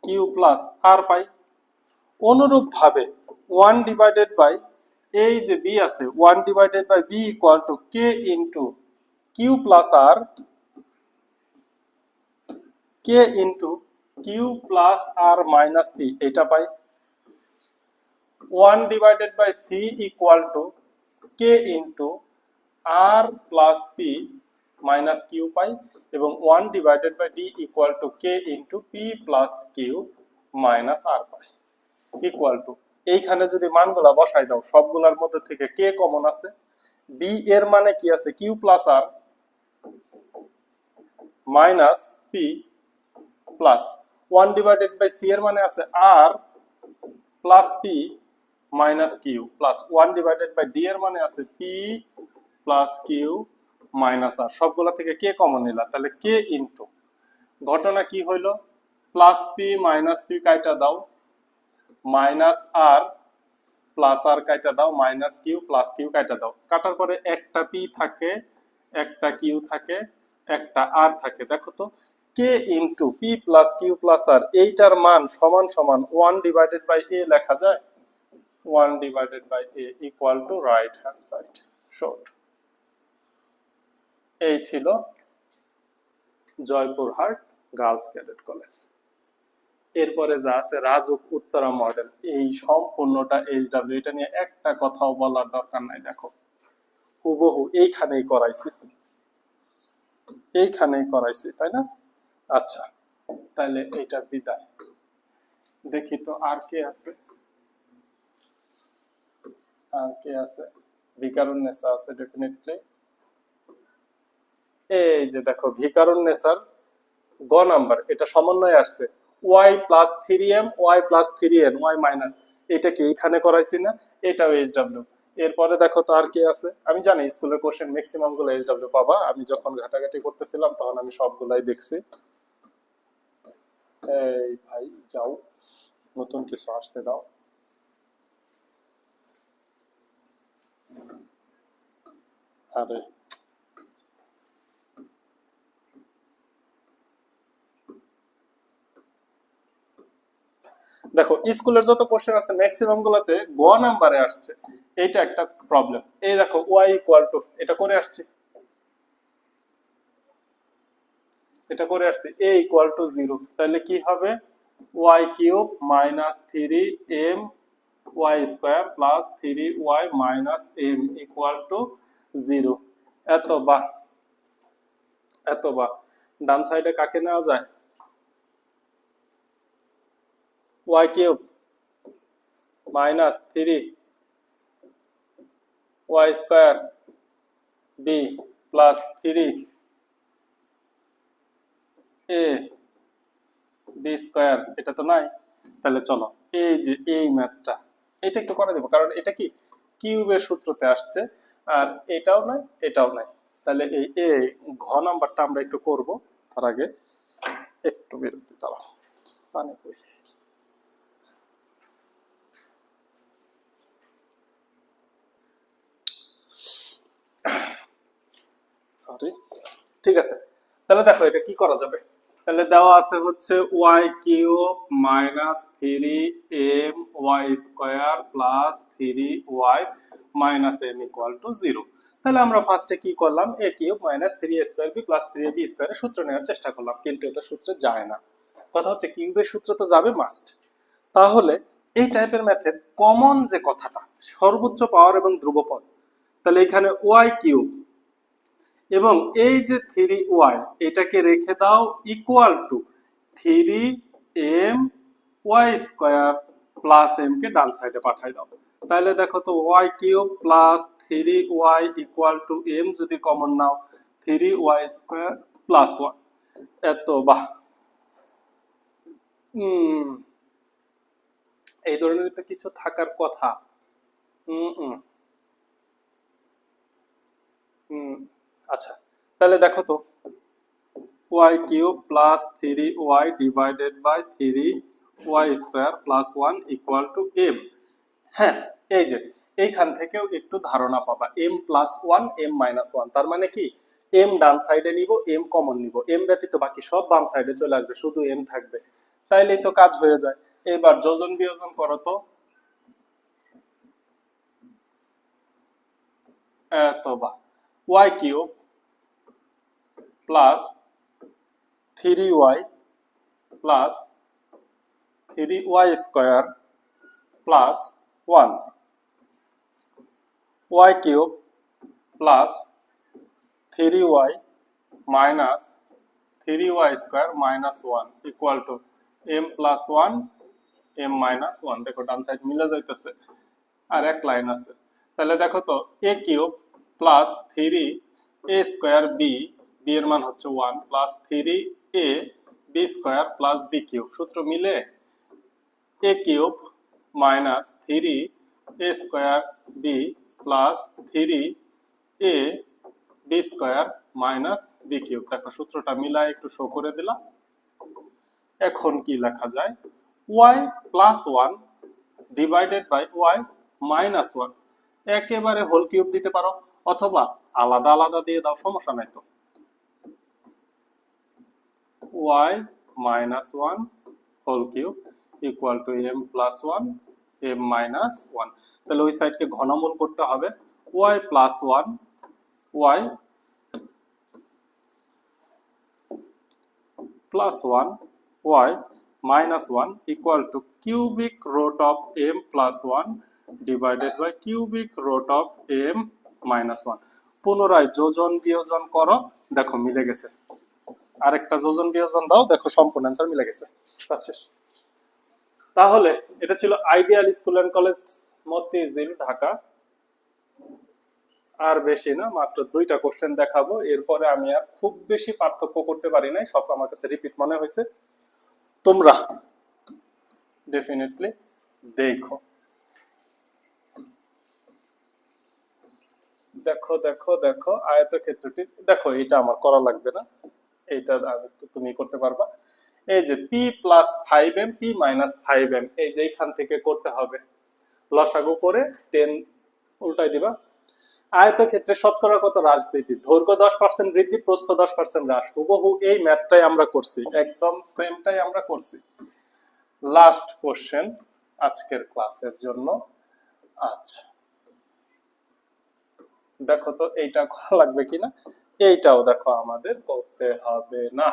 q plus r পাই। অনুরূপ ভাবে 1/, এই যে b আছে 1/b equal to k into q plus r, k into q plus r minus p এটা পাই। 1/c equal to k into r plus p minus q পাই, এবং 1/d equal to k into p plus q minus r pi equal to, এইখানে যদি মানগুলা বসাই দাও সবগুলার মধ্যে থেকে k কমন আছে, b এর মানে কি আছে q plus r minus p plus 1/c এর মানে আছে r plus p minus q plus 1/d এর মানে আছে p প্লাস q মাইনাস আর, সবগুলা থেকে কে কমন নিলা তাহলে কে ইনটু, ঘটনা কি হইল, প্লাস পি মাইনাস পি কাইটা দাও, মাইনাস আর প্লাস আর কাইটা দাও, মাইনাস কিউ প্লাস কিউ কাইটা দাও, কাটার পরে একটা পি থাকে, একটা কিউ থাকে, একটা আর থাকে। দেখো তো K into P plus Q plus R, এইটার মান সমান সমান 1/a লেখা যায়, 1/a equal to right hand side short. এই ছিল জয়পুরহাট গার্লস ক্যাডেট কলেজ। এরপরে যা আছে রাজুক উত্তরা মডেল, এই সম্পূর্ণটা এইচডব্লিউ, এটা নিয়ে একটা কথাও বলার দরকার নাই। দেখো হুবহু এইখানেই করাইছি, তাই না? আচ্ছা, তাহলে এইটা বিদায়। দেখি তো আর কে আছে, ভিকারুন্নেসা আছে ডেফিনেটলি। এই যে দেখো ভিকারুন্নেসার গ নাম্বার, এটা সমন্বয় আসছে y plus 3m y plus 3n y minus, এটা কি এইখানে করাইছি না, এটাও এইচডব্লিউ। এরপরে দেখো তো আর কে আছে, আমি জানি স্কুলের কোশ্চেন ম্যাক্সিমাম গুলো এইচডব্লিউ পাবা, আমি যখন ঘাটাঘাটি করতেছিলাম তখন আমি সবগুলাই দেখছি। এই ভাই যাও, নতুন কিছু আসতে দাও। আরে দেখো স্কুলের যত কোশ্চেন আছে ম্যাক্সিমাম গুলোতে গ নাম্বারে আসছে, এইটা একটা প্রবলেম। এই দেখো y ইকুয়াল টু, এটা করে আসছে, এটা করে আসছি a ইকুয়াল টু 0, তাহলে কি হবে y cube minus 3m y square plus 3y minus m equal to 0। এত বা ডান সাইডে কাকে নেওয়া যায়? y cube minus 3y square b plus 3a b square, এটা তো নাই। তাহলে চলো এই যে এই ম্যাথটা এটা একটু করে দেব, কারণ এটা কি কিউবের সূত্রতে আসছে, আর এটাও নাই এটাও নাই। তাহলে এই ঘ নাম্বারটা আমরা একটু করব। তার আগে একটু বিরতি দাও, পানি কই। সরি, ঠিক আছে। তাহলে দেখো এটা কি করা যাবে। তাহলে দেওয়া আছে হচ্ছে y cube minus 3m y square plus 3y minus m equal to 0। তাহলে আমরা ফার্স্টে কি করলাম, a cube minus 3a square b plus 3ab স্কয়ারের সূত্র নেওয়ার চেষ্টা করলাম, কিন্তু এটা সূত্রে যায় না। কথা হচ্ছে কিউবের সূত্র তো যাবে মাস্ট। তাহলে এই টাইপের ম্যাথের কমন যে কথাটা সর্বোচ্চ পাওয়ার এবং ধ্রুবপদ, তাহলে এখানে y কিউব এবং এই যে 3y এটাকে রেখে দাও equal two 3m y square plus m কে ডান সাইডে পাঠাই দাও। তাহলে দেখো তো y cube plus 3y equal to m যদি কমন নাও 3y স্কয়ার প্লাস 1। এত বাহ, এই ধরনের তো কিছু থাকার কথা। আচ্ছা, তাহলে দেখো তো y cube plus 3y divided by 3y square plus 1 equal to m। হ্যাঁ, এই যে এইখান থেকেও একটু ধারণা পাবা, m প্লাস 1 m মাইনাস 1, তার মানে কি m ডান সাইডে নিব, m কমন নিব, m ব্যতীত বাকি সব বাম সাইডে চলে আসবে, শুধু m থাকবে। তাইলেই তো কাজ হয়ে যায়। এবার যোজন বিয়োজন করো তো। এত বা y cube plus 3y plus 3y square plus 1 y cube plus 3y minus 3y square minus 1 equal to m plus 1 m minus 1। দেখো ডান সাইড মিলে যাইতেছে, আর এক লাইন আছে। তাহলে দেখো তো a cube plus 3a square b, b এর মান হচ্ছে 1, plus 3a b square plus b cube, সূত্র মিলে a cube minus 3a square b plus 3a b square minus b cube. দেখো সূত্রটা মিলায় একটু শো করে দিলাম। এখন কি লেখা যায়, y plus 1 divided by y minus 1, একেবারে হোল কিউব দিতে পারো অথবা আলাদা আলাদা দিয়ে দাও, সমস্যা নাই তো। y minus 1 whole cube equal to m plus 1 m minus 1। তাহলে ওই সাইডকে ঘনমূল করতে হবে, y plus 1 y plus 1 y minus 1 equal to cubic root of m plus 1 divided by cubic root of m minus 1। পুনরায় যোজন বিয়োজন করো, দেখো মিলে গেছে। আরেকটা যোজন বিয়োজন দাও, দেখো সম্পূর্ণ অ্যান্সার মিলে গেছে। শেষ। তাহলে এটা ছিল ideal school and college Motijheel Dhaka. আর বেশি না, মাত্র 2টা কোশ্চেন দেখাবো, এরপরে আমি আর খুব বেশি পার্থক্য করতে পারি নাই, সব আমার কাছে রিপিট মনে হয়েছে। তোমরা ডেফিনেটলি দেখো। দেখো দেখো দেখো আয়তক্ষেত্রটি দেখো, এটা আমার করা লাগবে না, এইটা তুমি করতে পারবা। এই যে p plus 5m p minus 5m, এই যে এইখান থেকে করতে হবে, লসাগু করে 10 উল্টাই দিবা। আয়তক্ষেত্রে শতকরা কত হ্রাস বৃদ্ধি? দৈর্ঘ্য 10% বৃদ্ধি, প্রস্থ 10% হ্রাস। হুবহু এই ম্যাথটাই আমরা করছি, একদম সেমটাই আমরা করছি। লাস্ট কোশ্চেন আজকের ক্লাসের জন্য। আচ্ছা দেখো তো এইটা করা লাগবে কিনা, এইটাও দেখো আমাদের করতে হবে না।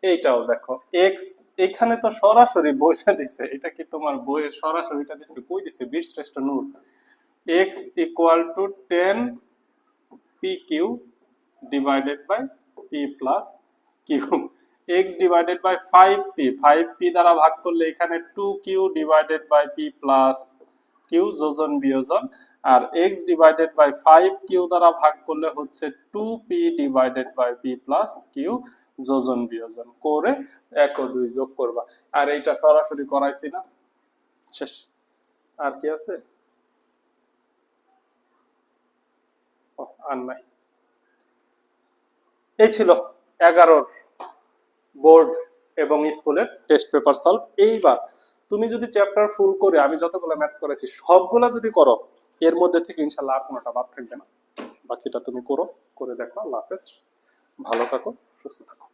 এইটাও দেখো এক্স, এখানে তো সরাসরি বইটা দিছে, এটা কি তোমার বইয়ের সরাসরিটা দিছে? কই দিছে Birsreshtho Noor? x equal to 10 p q divided by p plus q. x divided by 5p, 5p দ্বারা ভাগ করলে এখানে 2q divided by p plus q যোজন বিয়োজন, আর x ডিভাইডেড বাই 5q দ্বারা ভাগ করলে হচ্ছে 2p divided by p plus q যোজন বিয়োজন করে 1 ও 2 যোগ করবা। আর এইটা সরাসরি করাইছি না, শেষ। আর কি আছে? আর নাই। এই ছিল 11 বোর্ড এবং স্কুলের টেস্ট পেপার সলভ। এইবার তুমি যদি চ্যাপ্টার ফুল করে আমি যতগুলো ম্যাথ করেছি সবগুলা যদি করো, এর মধ্যে থেকে ইনশাল্লাহ আর কোনোটা বাদ থাকবে না। বাকিটা তুমি করো, করে দেখো। আল্লাহ হাফেজ, ভালো থাকো, সুস্থ থাকো।